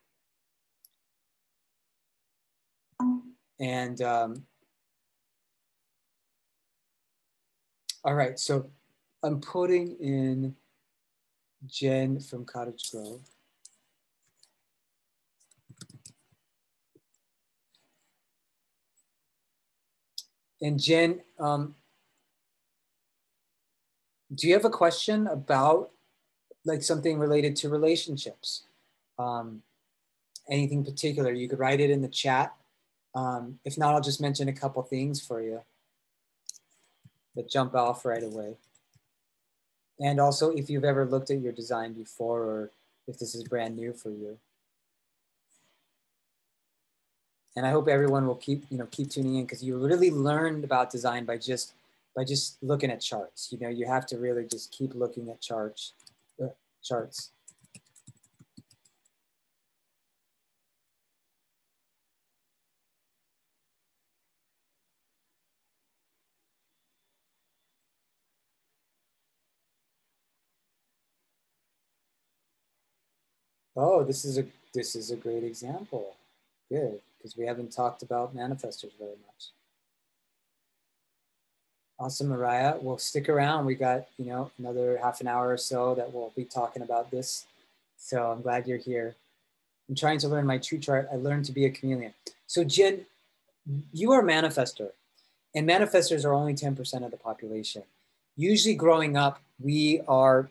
And all right, so I'm putting in Jen from Cottage Grove. And Jen, do you have a question about like something related to relationships? Anything particular? You could write it in the chat. If not, I'll just mention a couple things for you that jump off right away. And also if you've ever looked at your design before, or if this is brand new for you. And I hope everyone will keep tuning in, because you really learned about design by just looking at charts. You have to really just keep looking at charts. Oh, this is a great example. Good, because we haven't talked about manifestors very much. Awesome, Mariah. Well, stick around. We got, another half an hour or so that we'll be talking about this. So I'm glad you're here. I'm trying to learn my true chart. I learned to be a chameleon. So Jen, you are a manifestor, and manifestors are only 10% of the population. Usually growing up, we are,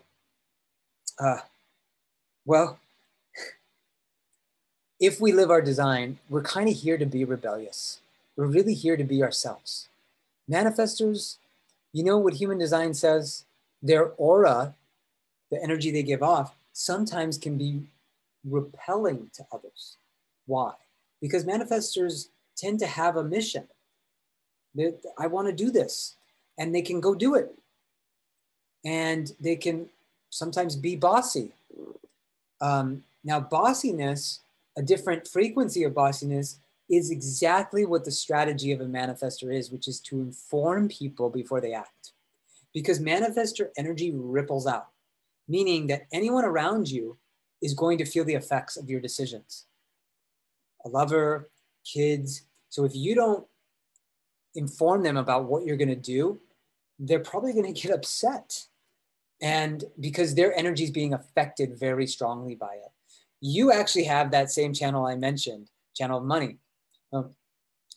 well, if we live our design, we're kind of here to be rebellious. We're really here to be ourselves. Manifestors, what human design says, their aura, the energy they give off, sometimes can be repelling to others. Why? Because manifestors tend to have a mission. I want to do this, and they can go do it. And they can sometimes be bossy. Now, bossiness, a different frequency of bossiness, is exactly what the strategy of a manifestor is, which is to inform people before they act. Because manifestor energy ripples out, meaning that anyone around you is going to feel the effects of your decisions. A lover, kids. So if you don't inform them about what you're going to do, they're probably going to get upset. And because their energy is being affected very strongly by it. You actually have that same channel I mentioned, channel of money.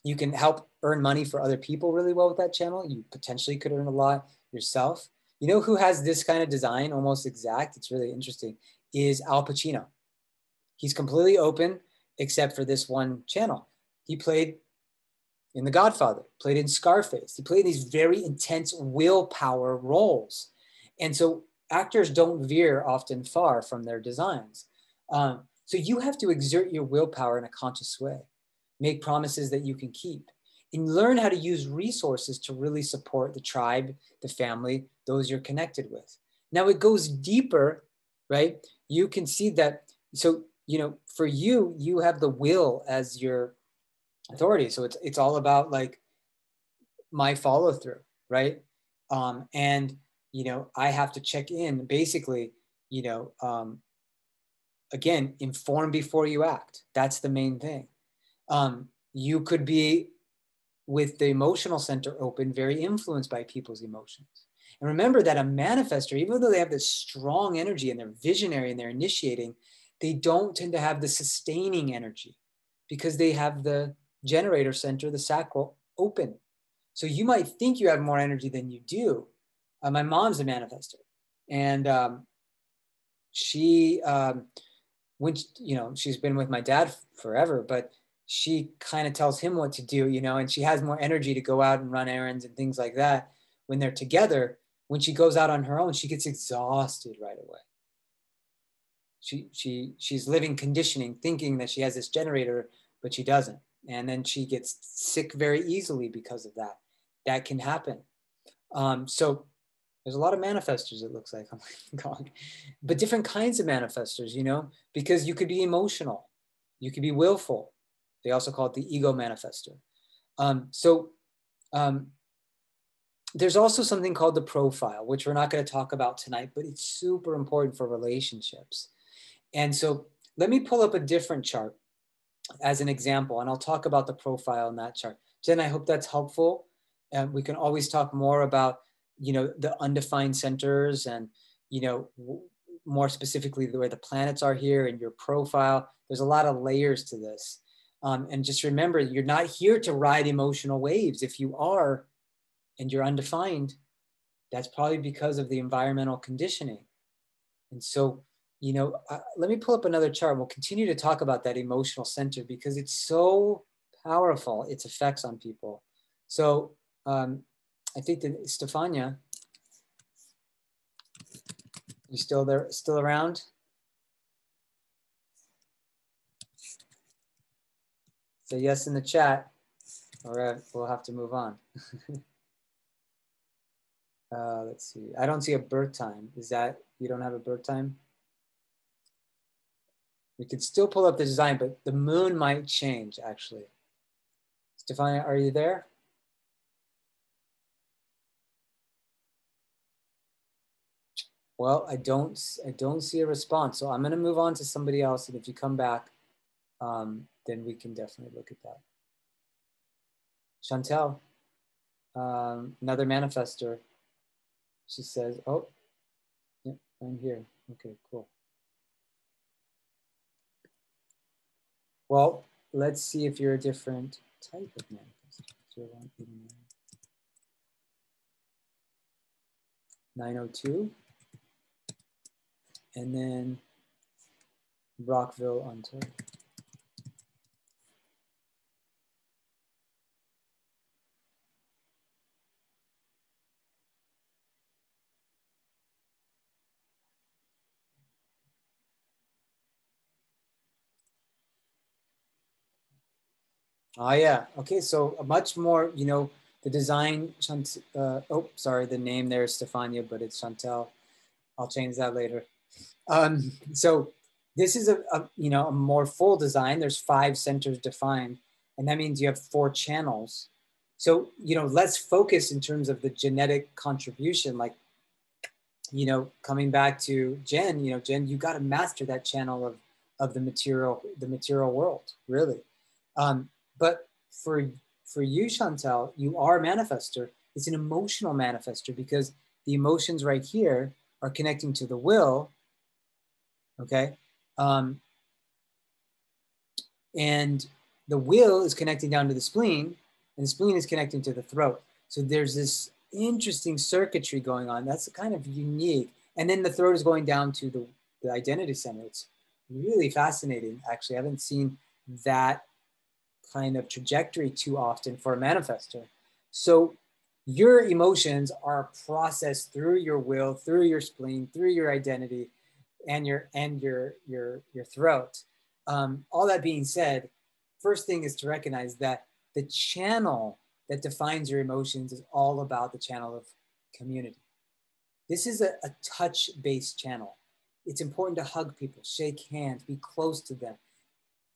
You can help earn money for other people really well with that channel. You potentially could earn a lot yourself. You know who has this kind of design, almost exact? It's really interesting, is Al Pacino. He's completely open except for this one channel. He played in The Godfather, played in Scarface. He played these very intense willpower roles. And so actors don't veer often far from their designs. So you have to exert your willpower in a conscious way, make promises that you can keep, and learn how to use resources to really support the tribe, the family, those you're connected with. Now it goes deeper, right? You can see that. So, for you, you have the will as your authority. So it's all about like my follow through, right? And, I have to check in basically, again, inform before you act. That's the main thing. You could be, with the emotional center open, very influenced by people's emotions. And remember that a manifestor, even though they have this strong energy and they're visionary and they're initiating, they don't tend to have the sustaining energy because they have the generator center, the sacral, open. So you might think you have more energy than you do. My mom's a manifestor, and she, when she's been with my dad forever, but she kind of tells him what to do, and she has more energy to go out and run errands and things like that. When they're together, when she goes out on her own, she gets exhausted right away. She's living conditioning, thinking that she has this generator, but she doesn't. And then she gets sick very easily because of that. That can happen. So there's a lot of manifestors, it looks like. Oh my God. But different kinds of manifestors, because you could be emotional. You could be willful. They also call it the ego manifestor. There's also something called the profile, which we're not going to talk about tonight, but it's super important for relationships. And so let me pull up a different chart as an example, and I'll talk about the profile in that chart. Jen, I hope that's helpful. And we can always talk more about, the undefined centers and, more specifically where the planets are here and your profile. There's a lot of layers to this. And just remember, you're not here to ride emotional waves. If you are, and you're undefined, that's probably because of the environmental conditioning. And so, let me pull up another chart. We'll continue to talk about that emotional center because it's so powerful its effects on people. So I think that Stefania, you still there, still around? Say yes in the chat, or we'll have to move on. Let's see. I don't see a birth time. Is that, you don't have a birth time? We could still pull up the design, but the moon might change, actually. Stefania, are you there? Well, I don't see a response. So I'm going to move on to somebody else. And if you come back, then we can definitely look at that. Chantel, another manifester. She says, oh, yeah, I'm here. Okay, cool. Well, let's see if you're a different type of manifester. 902. And then Rockville, Ontario. Oh yeah, okay, so a much more, you know, the design, oh, sorry, the name there is Stefania, but it's Chantel. I'll change that later. So this is you know, a more full design. There's 5 centers defined, and that means you have 4 channels. So, you know, let's focus in terms of the genetic contribution, like, you know, coming back to Jen, you know, Jen, you got to master that channel of the material world, really. But for you, Chantel, you are a manifester. It's an emotional manifester because the emotions right here are connecting to the will, okay? And the will is connecting down to the spleen, and the spleen is connecting to the throat. So there's this interesting circuitry going on. That's kind of unique. And then the throat is going down to the identity center. It's really fascinating, actually. I haven't seen that kind of trajectory too often for a manifester. So your emotions are processed through your will, through your spleen, through your identity, and your throat. All that being said, first thing is to recognize that the channel that defines your emotions is all about the channel of community. This is a touch-based channel. It's important to hug people, shake hands, be close to them,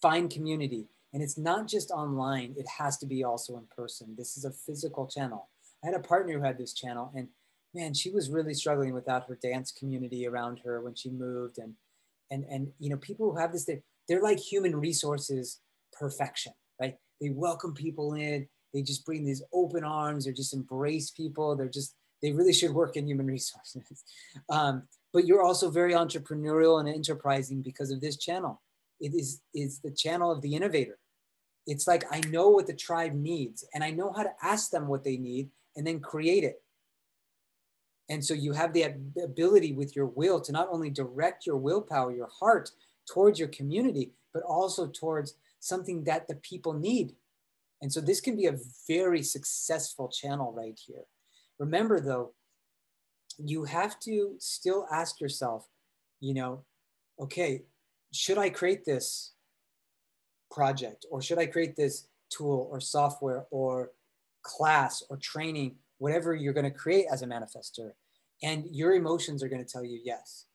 find community. And it's not just online, it has to be also in person. This is a physical channel. I had a partner who had this channel, and man, she was really struggling without her dance community around her when she moved. And you know, people who have this, they're like human resources perfection, right? They welcome people in, they just bring these open arms, or just embrace people. They really should work in human resources. But you're also very entrepreneurial and enterprising because of this channel. It is the channel of the innovator. It's like, I know what the tribe needs, and I know how to ask them what they need and then create it. And so you have the ability with your will to not only direct your willpower, your heart towards your community, but also towards something that the people need. And so this can be a very successful channel right here. Remember though, you have to still ask yourself, you know, okay, should I create this project, or should I create this tool or software or class or training, whatever you're going to create as a manifester? And your emotions are going to tell you yes.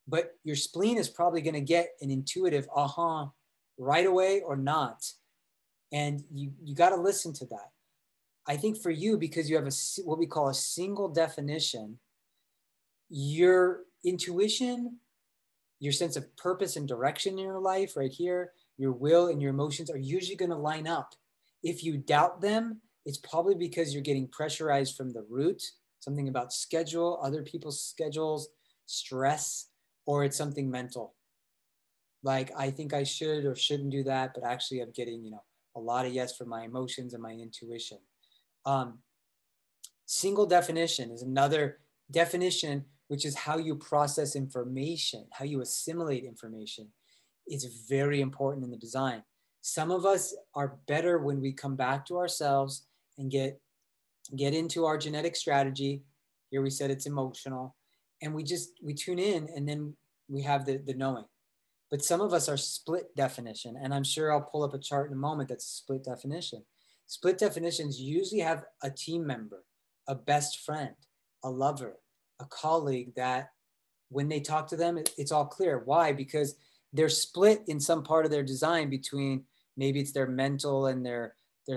But your spleen is probably going to get an intuitive right away or not. And you got to listen to that. I think for you, because you have what we call a single definition, your intuition, your sense of purpose and direction in your life right here, your will and your emotions are usually going to line up. If you doubt them, it's probably because you're getting pressurized from the root, something about schedule, other people's schedules, stress, or it's something mental. Like, I think I should or shouldn't do that, but actually I'm getting, you know, a lot of yes from my emotions and my intuition. Single definition is another definition, which is how you process information, how you assimilate information. It's very important in the design. Some of us are better when we come back to ourselves and get into our genetic strategy. Here we said it's emotional, and we tune in, and then we have the knowing. But some of us are split definition, and I'm sure I'll pull up a chart in a moment that's a split definition. Split definitions usually have a team member, a best friend, a lover, a colleague that when they talk to them, it's all clear. Why? Because they're split in some part of their design between, maybe it's their mental and their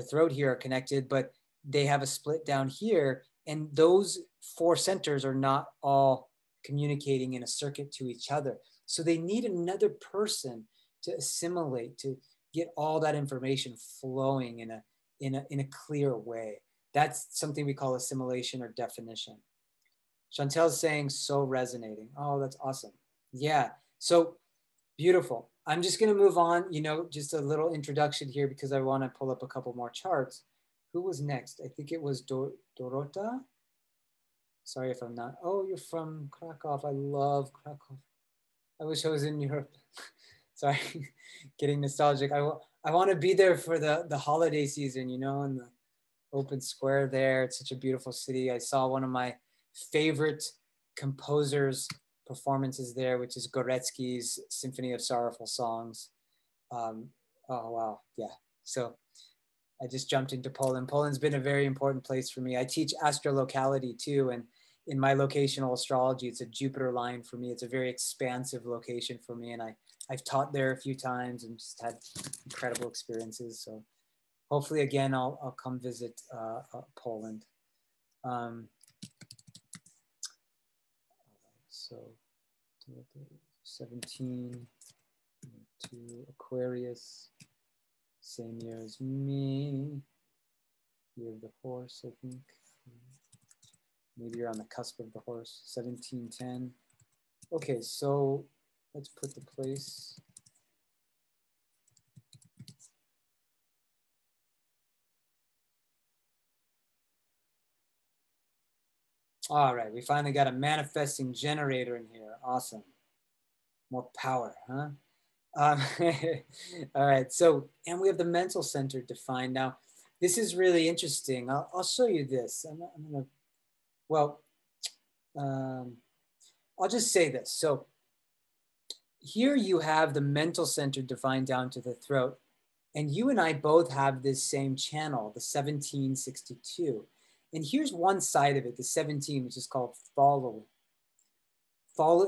throat here are connected, but they have a split down here, and those four centers are not all communicating in a circuit to each other. So they need another person to assimilate, to get all that information flowing in a clear way. That's something we call assimilation or definition. Chantel's saying, so resonating. Oh, that's awesome. Yeah, so beautiful. I'm just going to move on, just a little introduction here because I want to pull up a couple more charts. Who was next? I think it was Dorota. Sorry if I'm not. Oh, you're from Krakow. I love Krakow. I wish I was in Europe. Sorry, getting nostalgic. I want to be there for the holiday season, in the open square there. It's such a beautiful city. I saw one of my favorite composers' performances there, which is Gorecki's Symphony of Sorrowful Songs. Oh, wow. Yeah. So I just jumped into Poland. Poland's been a very important place for me. I teach astrolocality too. And in my locational astrology, it's a Jupiter line for me. It's a very expansive location for me. And I've taught there a few times and just had incredible experiences. So hopefully again, I'll come visit Poland. So 17 to Aquarius, same year as me. Year of the horse, I think. Maybe you're on the cusp of the horse, 1710. Okay, so let's put the place. All right, we finally got a manifesting generator in here. Awesome. More power, huh? All right, so, and we have the mental center defined. Now, this is really interesting. I'll show you this. I'll just say this. So here you have the mental center defined down to the throat. And you and I both have this same channel, the 1762. And here's one side of it, the 17, which is called following.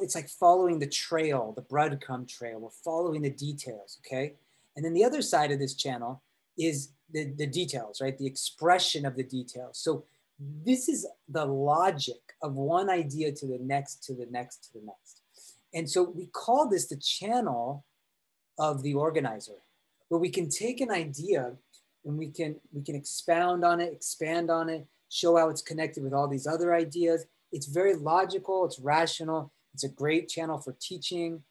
It's like following the trail, the breadcrumb trail. We're following the details, okay? And then the other side of this channel is the details, right? The expression of the details. So this is the logic of one idea to the next, to the next, to the next. And so we call this the channel of the organizer, where we can take an idea and we can expound on it, expand on it, show how it's connected with all these other ideas. It's very logical, it's rational, it's a great channel for teaching.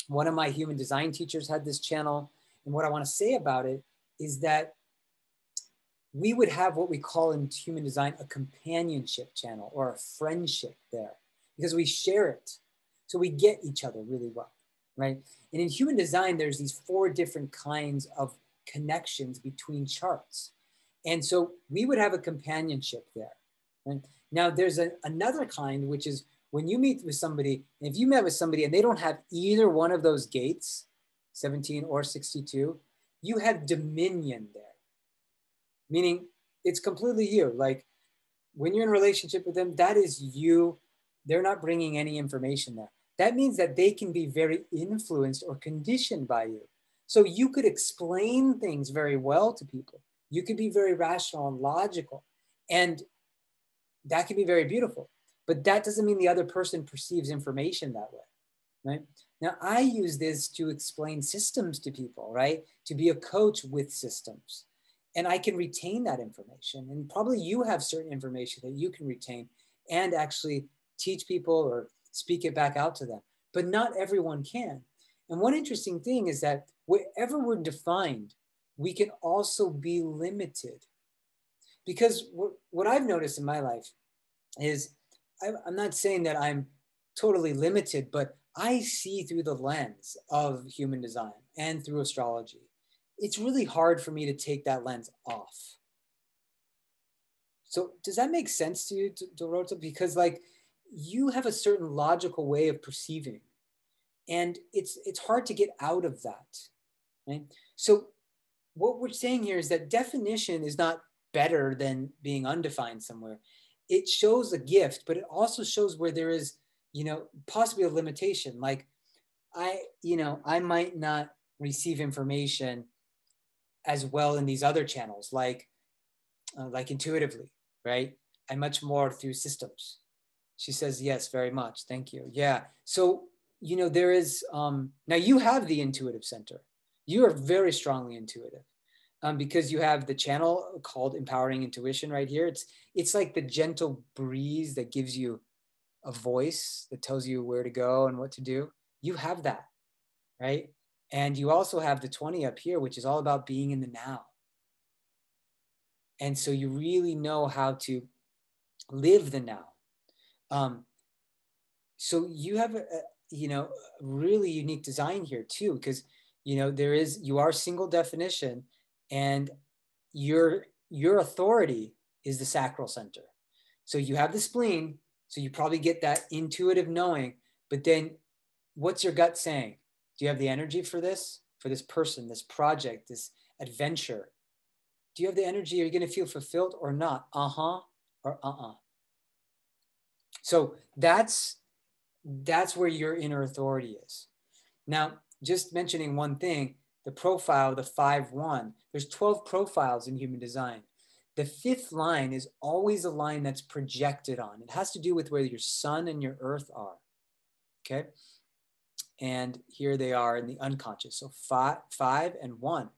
One of my human design teachers had this channel. And what I want to say about it is that we would have what we call in human design a companionship channel or a friendship there, because we share it. So we get each other really well, right? And in human design, there's these 4 different kinds of connections between charts. And so we would have a companionship there, right? Now there's another kind, which is when you meet with somebody, if you met with somebody and they don't have either one of those gates, 17 or 62, you have dominion there. Meaning it's completely you. Like when you're in a relationship with them, that is you. They're not bringing any information there. That means that they can be very influenced or conditioned by you. So you could explain things very well to people. You could be very rational and logical. And that can be very beautiful. But that doesn't mean the other person perceives information that way, right? Now, I use this to explain systems to people, right? To be a coach with systems. And I can retain that information. And probably you have certain information that you can retain and actually teach people or speak it back out to them. But not everyone can. And one interesting thing is that wherever we're defined, we can also be limited. Because what I've noticed in my life is, I'm not saying that I'm totally limited, but I see through the lens of human design and through astrology. it's really hard for me to take that lens off. So does that make sense to you, Dorota? Because like you have a certain logical way of perceiving, and it's hard to get out of that, right? So what we're saying here is that definition is not better than being undefined somewhere. It shows a gift, but it also shows where there is, possibly a limitation. Like I might not receive information as well in these other channels, like intuitively, right? I'm much more through systems. She says, yes, very much. Thank you. Yeah. So, there is, now you have the intuitive center. You are very strongly intuitive because you have the channel called Empowering Intuition right here. It's like the gentle breeze that gives you a voice that tells you where to go and what to do. You have that, right? And you also have the 20 up here, which is all about being in the now. And so you really know how to live the now. So you have a really unique design here too, because you are single definition, and your authority is the sacral center. So you have the spleen, so you probably get that intuitive knowing, but then what's your gut saying? Do you have the energy for this person, this project, this adventure? Do you have the energy? Are you going to feel fulfilled or not? Uh-huh or uh-uh. So that's where your inner authority is. Now, just mentioning one thing, the profile, the 5-1, there's 12 profiles in human design. The 5th line is always a line that's projected on. It has to do with where your sun and your earth are, okay? And here they are in the unconscious. So 5 and 1.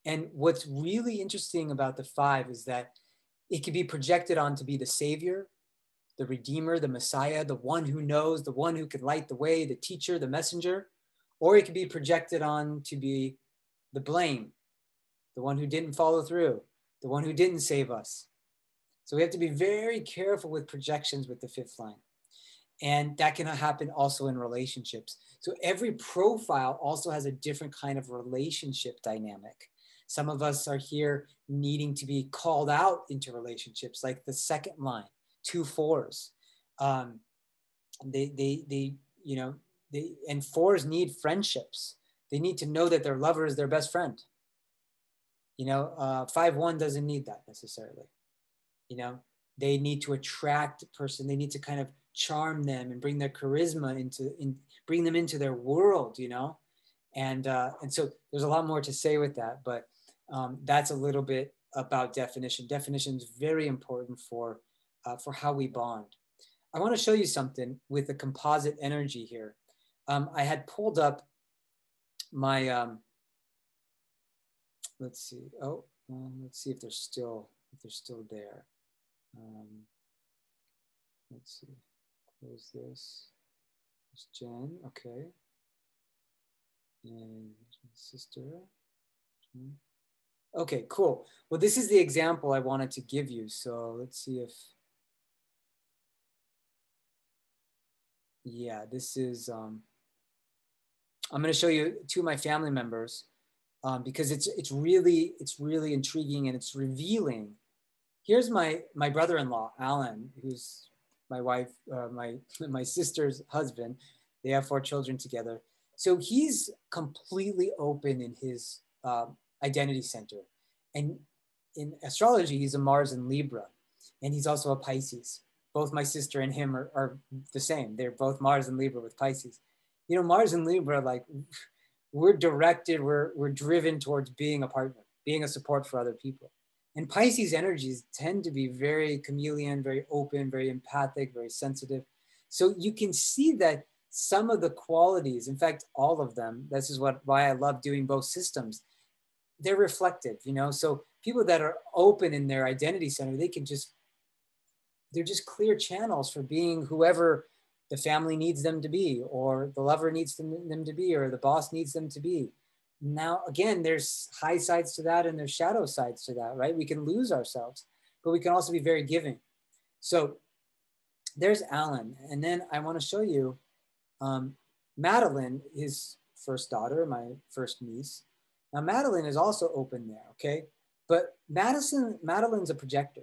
And what's really interesting about the 5 is that it can be projected on to be the savior, the redeemer, the Messiah, the one who knows, the one who can light the way, the teacher, the messenger, or it can be projected on to be the blame, the one who didn't follow through, the one who didn't save us. So we have to be very careful with projections with the 5th line. And that can happen also in relationships. So every profile also has a different kind of relationship dynamic. Some of us are here needing to be called out into relationships, like the 2nd line, 2 4s. And 4s need friendships. They need to know that their lover is their best friend. 5-1 doesn't need that necessarily. They need to attract a person. They need to kind of charm them and bring their charisma bring them into their world, and so there's a lot more to say with that, but that's a little bit about definition. Definition is very important for how we bond. I want to show you something with the composite energy here. I had pulled up my let's see. Let's see if they're still there. Let's see. Close this. There's Jen. Okay. And my sister. Okay, cool. Well, this is the example I wanted to give you. So let's see if. Yeah, this is. I'm going to show you 2 of my family members because it's really intriguing and it's revealing. Here's my brother-in-law, Alan, who's my wife, my sister's husband. They have 4 children together. So he's completely open in his identity center. And in astrology, he's a Mars and Libra, and he's also a Pisces. Both my sister and him are the same. They're both Mars and Libra with Pisces. Mars and Libra, like we're directed, we're driven towards being a partner, being a support for other people. And Pisces energies tend to be very chameleon, very open, very empathic, very sensitive. So you can see that some of the qualities, in fact, all of them, this is why I love doing both systems, they're reflective, So people that are open in their identity center, they're just clear channels for being whoever the family needs them to be, or the lover needs them to be, or the boss needs them to be. Now, again, there's high sides to that and there's shadow sides to that, right? We can lose ourselves, but we can also be very giving. So there's Alan. And then I want to show you Madeline, his first daughter, my first niece. Now, Madeline is also open there, okay? But Madeline's a projector,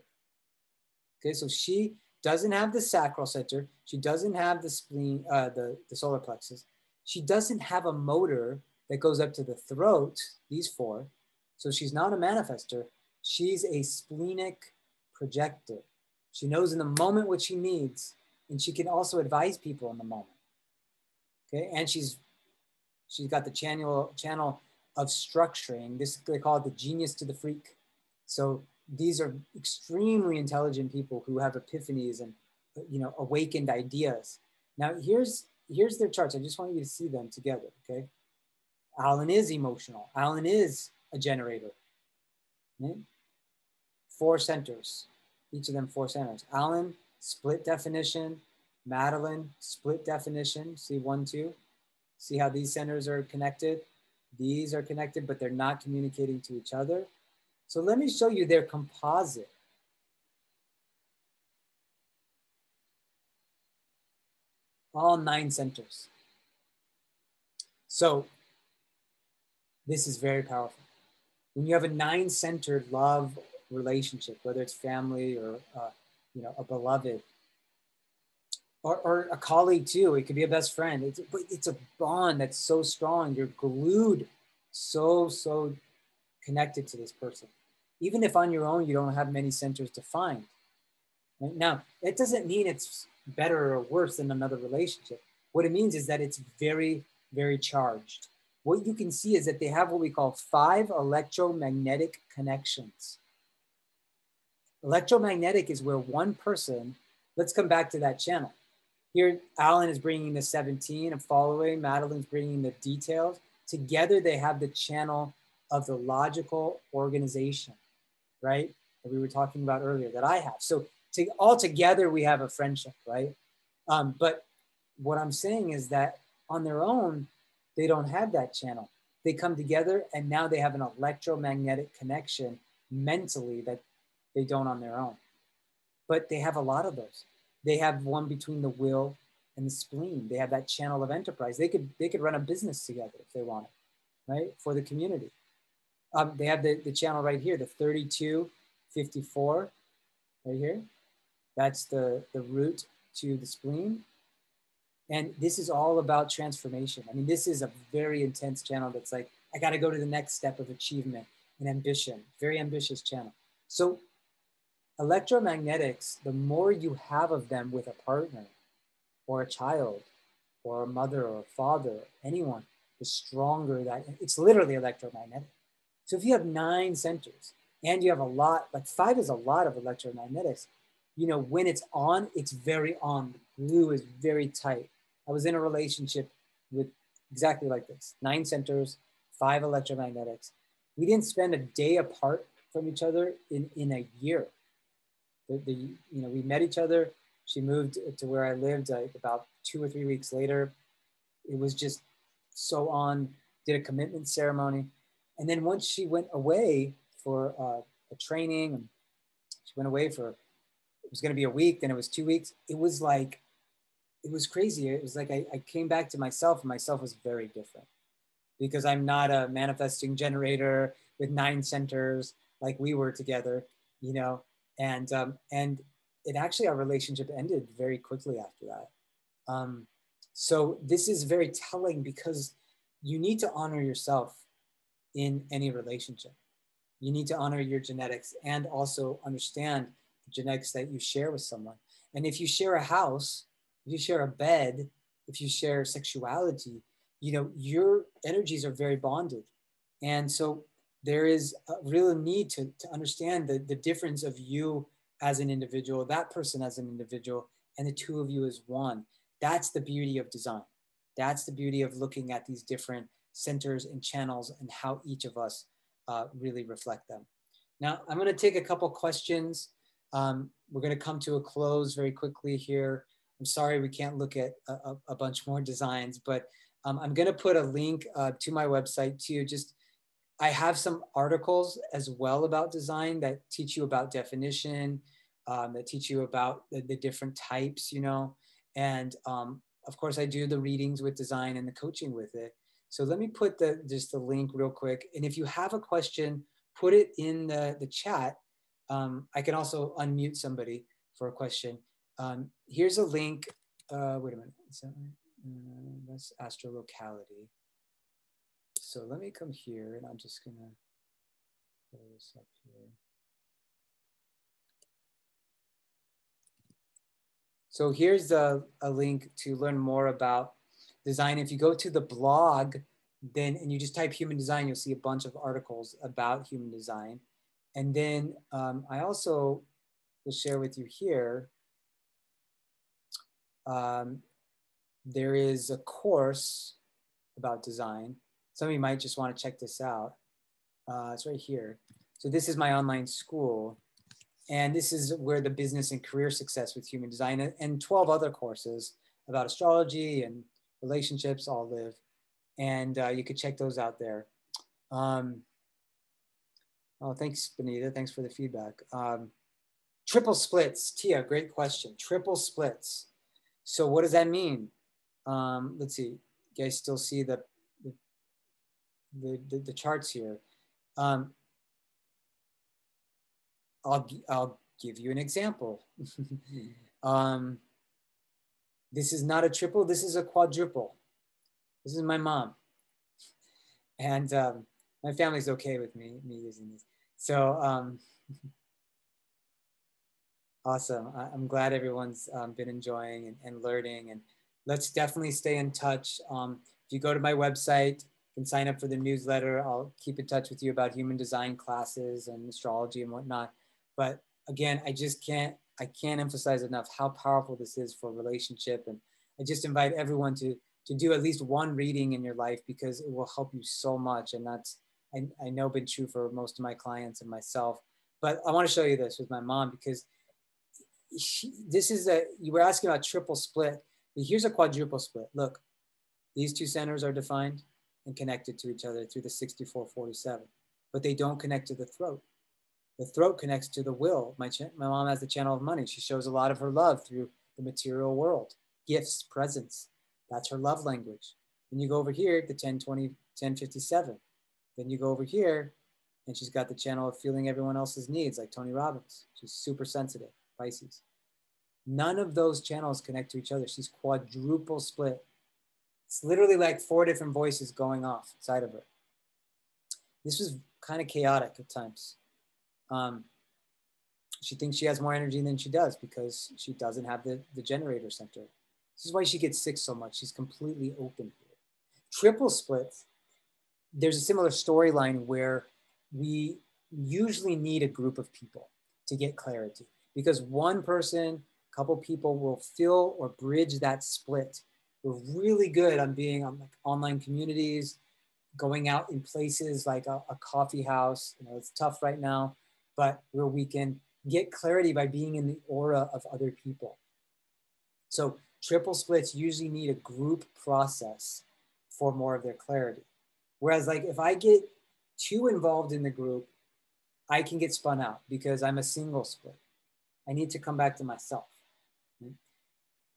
okay? So she doesn't have the sacral center. She doesn't have the spleen, the solar plexus. She doesn't have a motor that goes up to the throat, these four. So she's not a manifester. She's a splenic projector. She knows in the moment what she needs, and she can also advise people in the moment. Okay, and she's got the channel of structuring. This, they call it the genius to the freak. So these are extremely intelligent people who have epiphanies and, you know, awakened ideas. Now here's their charts. I just want you to see them together. Okay, Alan is emotional. Alan is a generator. Okay? 4 centers, each of them 4 centers. Alan, split definition. Madeline, split definition. See 1, 2. See how these centers are connected? These are connected, but they're not communicating to each other. So let me show you their composite. All 9 centers. So this is very powerful. When you have a 9-centered love relationship, whether it's family or you know, a beloved, or a colleague too, it could be a best friend. It's a bond that's so strong. You're glued, so connected to this person. Even if on your own you don't have many centers to find. Right? Now, it doesn't mean it's better or worse than another relationship. What it means is that it's very, very charged. What you can see is that they have what we call 5 electromagnetic connections. Electromagnetic is where one person, let's come back to that channel. Here, Alan is bringing the 17 and following, Madeline's bringing the details. Together, they have the channel of the logical organization, right? That we were talking about earlier, that I have. So all together, we have a friendship, right? But what I'm saying is that on their own, they don't have that channel. They come together and now they have an electromagnetic connection mentally that they don't on their own. But they have a lot of those. They have one between the will and the spleen. They have that channel of enterprise. They could run a business together if they wanted, right? For the community. They have the channel right here, the 3254 right here. That's the root to the spleen. And this is all about transformation. I mean, this is a very intense channel that's like, I got to go to the next step of achievement and ambition. Very ambitious channel. So electromagnetics, the more you have of them with a partner or a child or a mother or a father, anyone, the stronger that, it's literally electromagnetic. So if you have 9 centers and you have a lot, like 5 is a lot of electromagnetics, you know, when it's on, it's very on. The glue is very tight. I was in a relationship with exactly like this, 9 centers, 5 electromagnetics. We didn't spend a day apart from each other in a year. You know, we met each other. She moved to where I lived about 2 or 3 weeks later. It was just so on, did a commitment ceremony. And then once she went away for a training, and she went away for, it was going to be a week, then it was 2 weeks. It was like, it was crazy. It was like I came back to myself, and myself was very different because I'm not a manifesting generator with 9 centers like we were together, you know, and it actually, our relationship ended very quickly after that. So this is very telling because you need to honor yourself in any relationship. You need to honor your genetics and also understand the genetics that you share with someone. And if you share a house, if you share a bed, if you share sexuality, you know, your energies are very bonded. And so there is a real need to understand the difference of you as an individual, that person as an individual, and the two of you as one. That's the beauty of design. That's the beauty of looking at these different centers and channels and how each of us really reflect them. Now, I'm going to take a couple questions. We're going to come to a close very quickly here. I'm sorry we can't look at a bunch more designs, but I'm going to put a link to my website too. Just, I have some articles as well about design that teach you about definition, that teach you about the different types, you know, and of course I do the readings with design and the coaching with it. So let me put just the link real quick. And if you have a question, put it in the chat. I can also unmute somebody for a question. Here's a link. Wait a minute. Is that right? That's astrolocality. So let me come here and I'm just gonna pull this up here. So here's a link to learn more about design. If you go to the blog, then and you just type human design, you'll see a bunch of articles about human design. And then I also will share with you here. There is a course about design. Some of you might just want to check this out. It's right here. So this is my online school. And this is where the business and career success with human design and 12 other courses about astrology and relationships all live. And you could check those out there. Oh, thanks, Benita. Thanks for the feedback. Triple splits. Tia, great question. Triple splits. So what does that mean? Let's see. You guys still see the charts here. I'll give you an example. This is not a triple, this is a quadruple. This is my mom. And my family's okay with me using this. So awesome. I'm glad everyone's been enjoying and learning, and let's definitely stay in touch. If you go to my website, you can sign up for the newsletter. I'll keep in touch with you about human design classes and astrology and whatnot. But again, I can't emphasize enough how powerful this is for a relationship. And I just invite everyone to do at least one reading in your life, because it will help you so much. And that's, I know, been true for most of my clients and myself. But I want to show you this with my mom, because you were asking about triple split, but here's a quadruple split. Look, these two centers are defined and connected to each other through the 64-47, but they don't connect to the throat. The throat connects to the will. My mom has the channel of money. She shows a lot of her love through the material world, gifts, presents. That's her love language. Then you go over here to 1057. Then you go over here and she's got the channel of feeling everyone else's needs, like Tony Robbins. She's super sensitive, Pisces. None of those channels connect to each other. She's quadruple split. It's literally like 4 different voices going off inside of her. This was kind of chaotic at times. She thinks she has more energy than she does because she doesn't have the generator center. This is why she gets sick so much. She's completely open here. Triple splits, there's a similar storyline where we usually need a group of people to get clarity, because one person, a couple people will fill or bridge that split. We're really good on being on like online communities, going out in places like a coffee house. You know, it's tough right now, but where we can get clarity by being in the aura of other people. So triple splits usually need a group process for more of their clarity. Whereas like if I get too involved in the group, I can get spun out because I'm a single split. I need to come back to myself.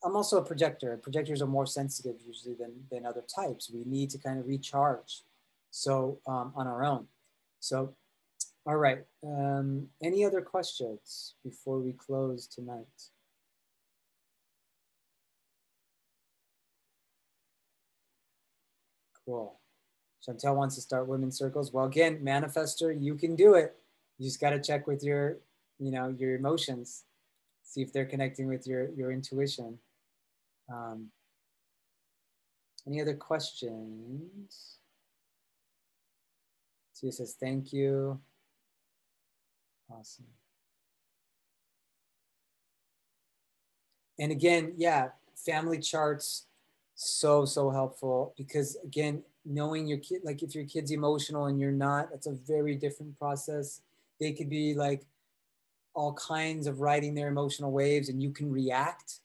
I'm also a projector. Projectors are more sensitive usually than other types. We need to kind of recharge. So on our own. So, all right. Any other questions before we close tonight? Cool. Chantel wants to start women's circles. Well, again, manifester, you can do it. You just got to check with your, your emotions, see if they're connecting with your intuition. Any other questions? Tia says, thank you. Awesome. And again, yeah, family charts, so helpful, because again, knowing your kid, like if your kid's emotional and you're not, that's a very different process. They could be like all kinds of riding their emotional waves and you can react.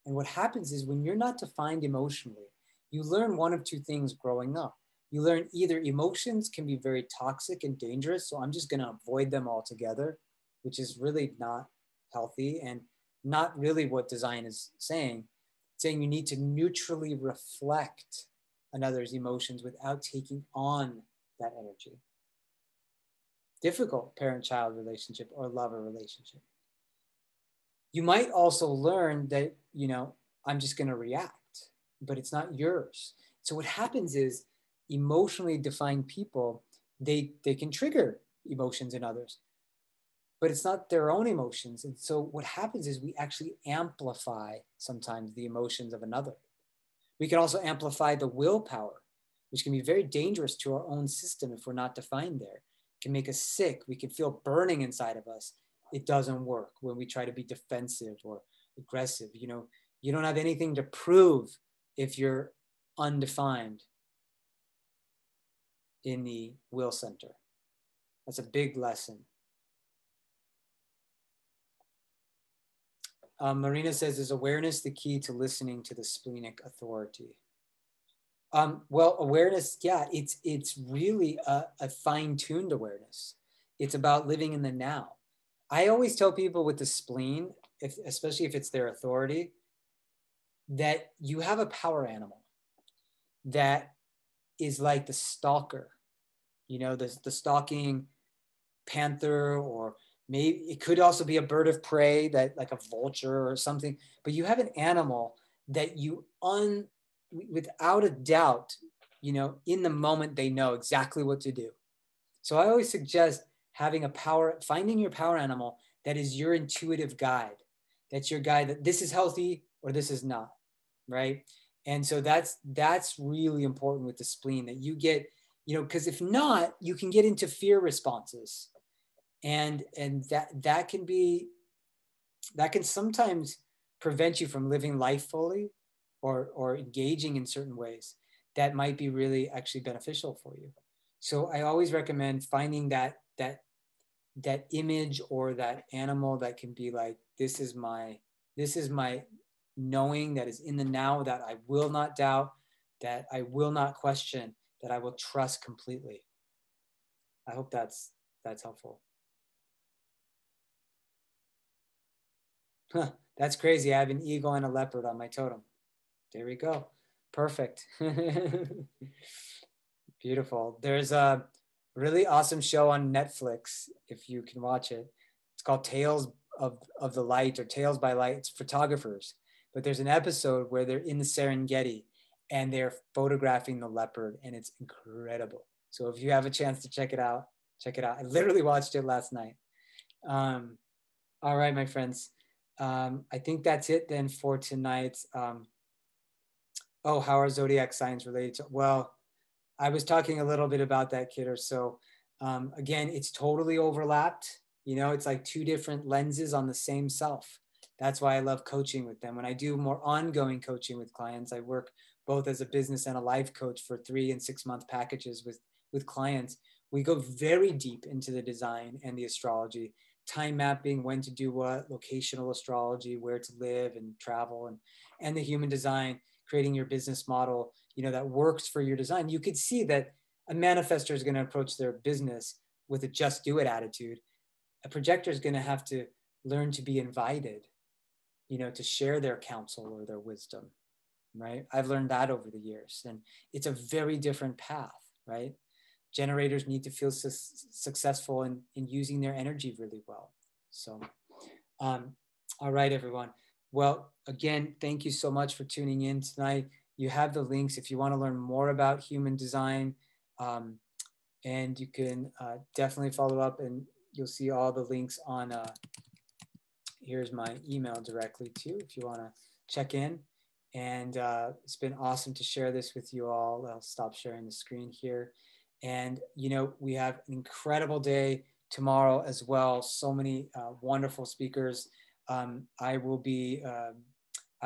And what happens is when you're not defined emotionally, you learn one of two things growing up. You learn either emotions can be very toxic and dangerous, so I'm just going to avoid them altogether, which is really not healthy and not really what design is saying. It's saying you need to neutrally reflect another's emotions without taking on that energy. Difficult parent-child relationship or lover relationship. You might also learn that, you know, I'm just going to react, but it's not yours. So what happens is emotionally defined people, they can trigger emotions in others, but it's not their own emotions. And so what happens is we actually amplify sometimes the emotions of another. We can also amplify the willpower, which can be very dangerous to our own system if we're not defined there. It can make us sick. We can feel burning inside of us. It doesn't work when we try to be defensive or aggressive. You know, you don't have anything to prove if you're undefined in the will center. That's a big lesson. Marina says, is awareness the key to listening to the splenic authority? Well, awareness, yeah, it's really a fine-tuned awareness. It's about living in the now. I always tell people with the spleen, especially if it's their authority, that you have a power animal that is like the stalker, you know, the stalking panther, or maybe it could also be a bird of prey, that like a vulture or something. But you have an animal that you without a doubt, you know, in the moment they know exactly what to do. So I always suggest finding your power animal that is your intuitive guide. That's your guide that this is healthy or this is not, right? And so that's really important with the spleen, that you get, you know, because if not, you can get into fear responses. And that can sometimes prevent you from living life fully or engaging in certain ways that might be really actually beneficial for you. So I always recommend finding that image or that animal that can be like, this is my knowing that is in the now, that I will not doubt, that I will not question, that I will trust completely. I hope that's helpful. Huh, that's crazy. I have an eagle and a leopard on my totem. There we go. Perfect. Beautiful. There's a really awesome show on Netflix, if you can watch it. It's called Tales of the Light, or Tales by Light. It's photographers. But there's an episode where they're in the Serengeti and they're photographing the leopard, and it's incredible. So if you have a chance to check it out, check it out. I literally watched it last night. All right, my friends. I think that's it then for tonight. Oh, how are zodiac signs related to? Well, I was talking a little bit about that, Kidder. So again, it's totally overlapped. You know, it's like two different lenses on the same self. That's why I love coaching with them. When I do more ongoing coaching with clients, I work both as a business and a life coach for 3 and 6 month packages with clients. We go very deep into the design and the astrology, time mapping, when to do what, locational astrology, where to live and travel, and the human design, creating your business model, you know, that works for your design. You could see that a manifestor is going to approach their business with a just do it attitude. A projector is going to have to learn to be invited, you know, to share their counsel or their wisdom, right? I've learned that over the years, and it's a very different path, right? Generators need to feel successful in using their energy really well. So, all right, everyone. Well, again, thank you so much for tuning in tonight. You have the links if you want to learn more about human design, and you can definitely follow up, and you'll see all the links on, here's my email directly too, if you want to check in. And it's been awesome to share this with you all. I'll stop sharing the screen here. And, you know, we have an incredible day tomorrow as well. So many wonderful speakers. I'll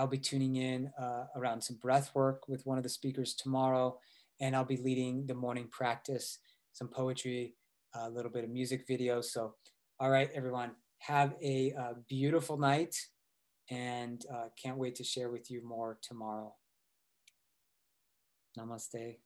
be tuning in around some breath work with one of the speakers tomorrow, and I'll be leading the morning practice, some poetry, a little bit of music video. So, all right, everyone, have a beautiful night, and can't wait to share with you more tomorrow. Namaste.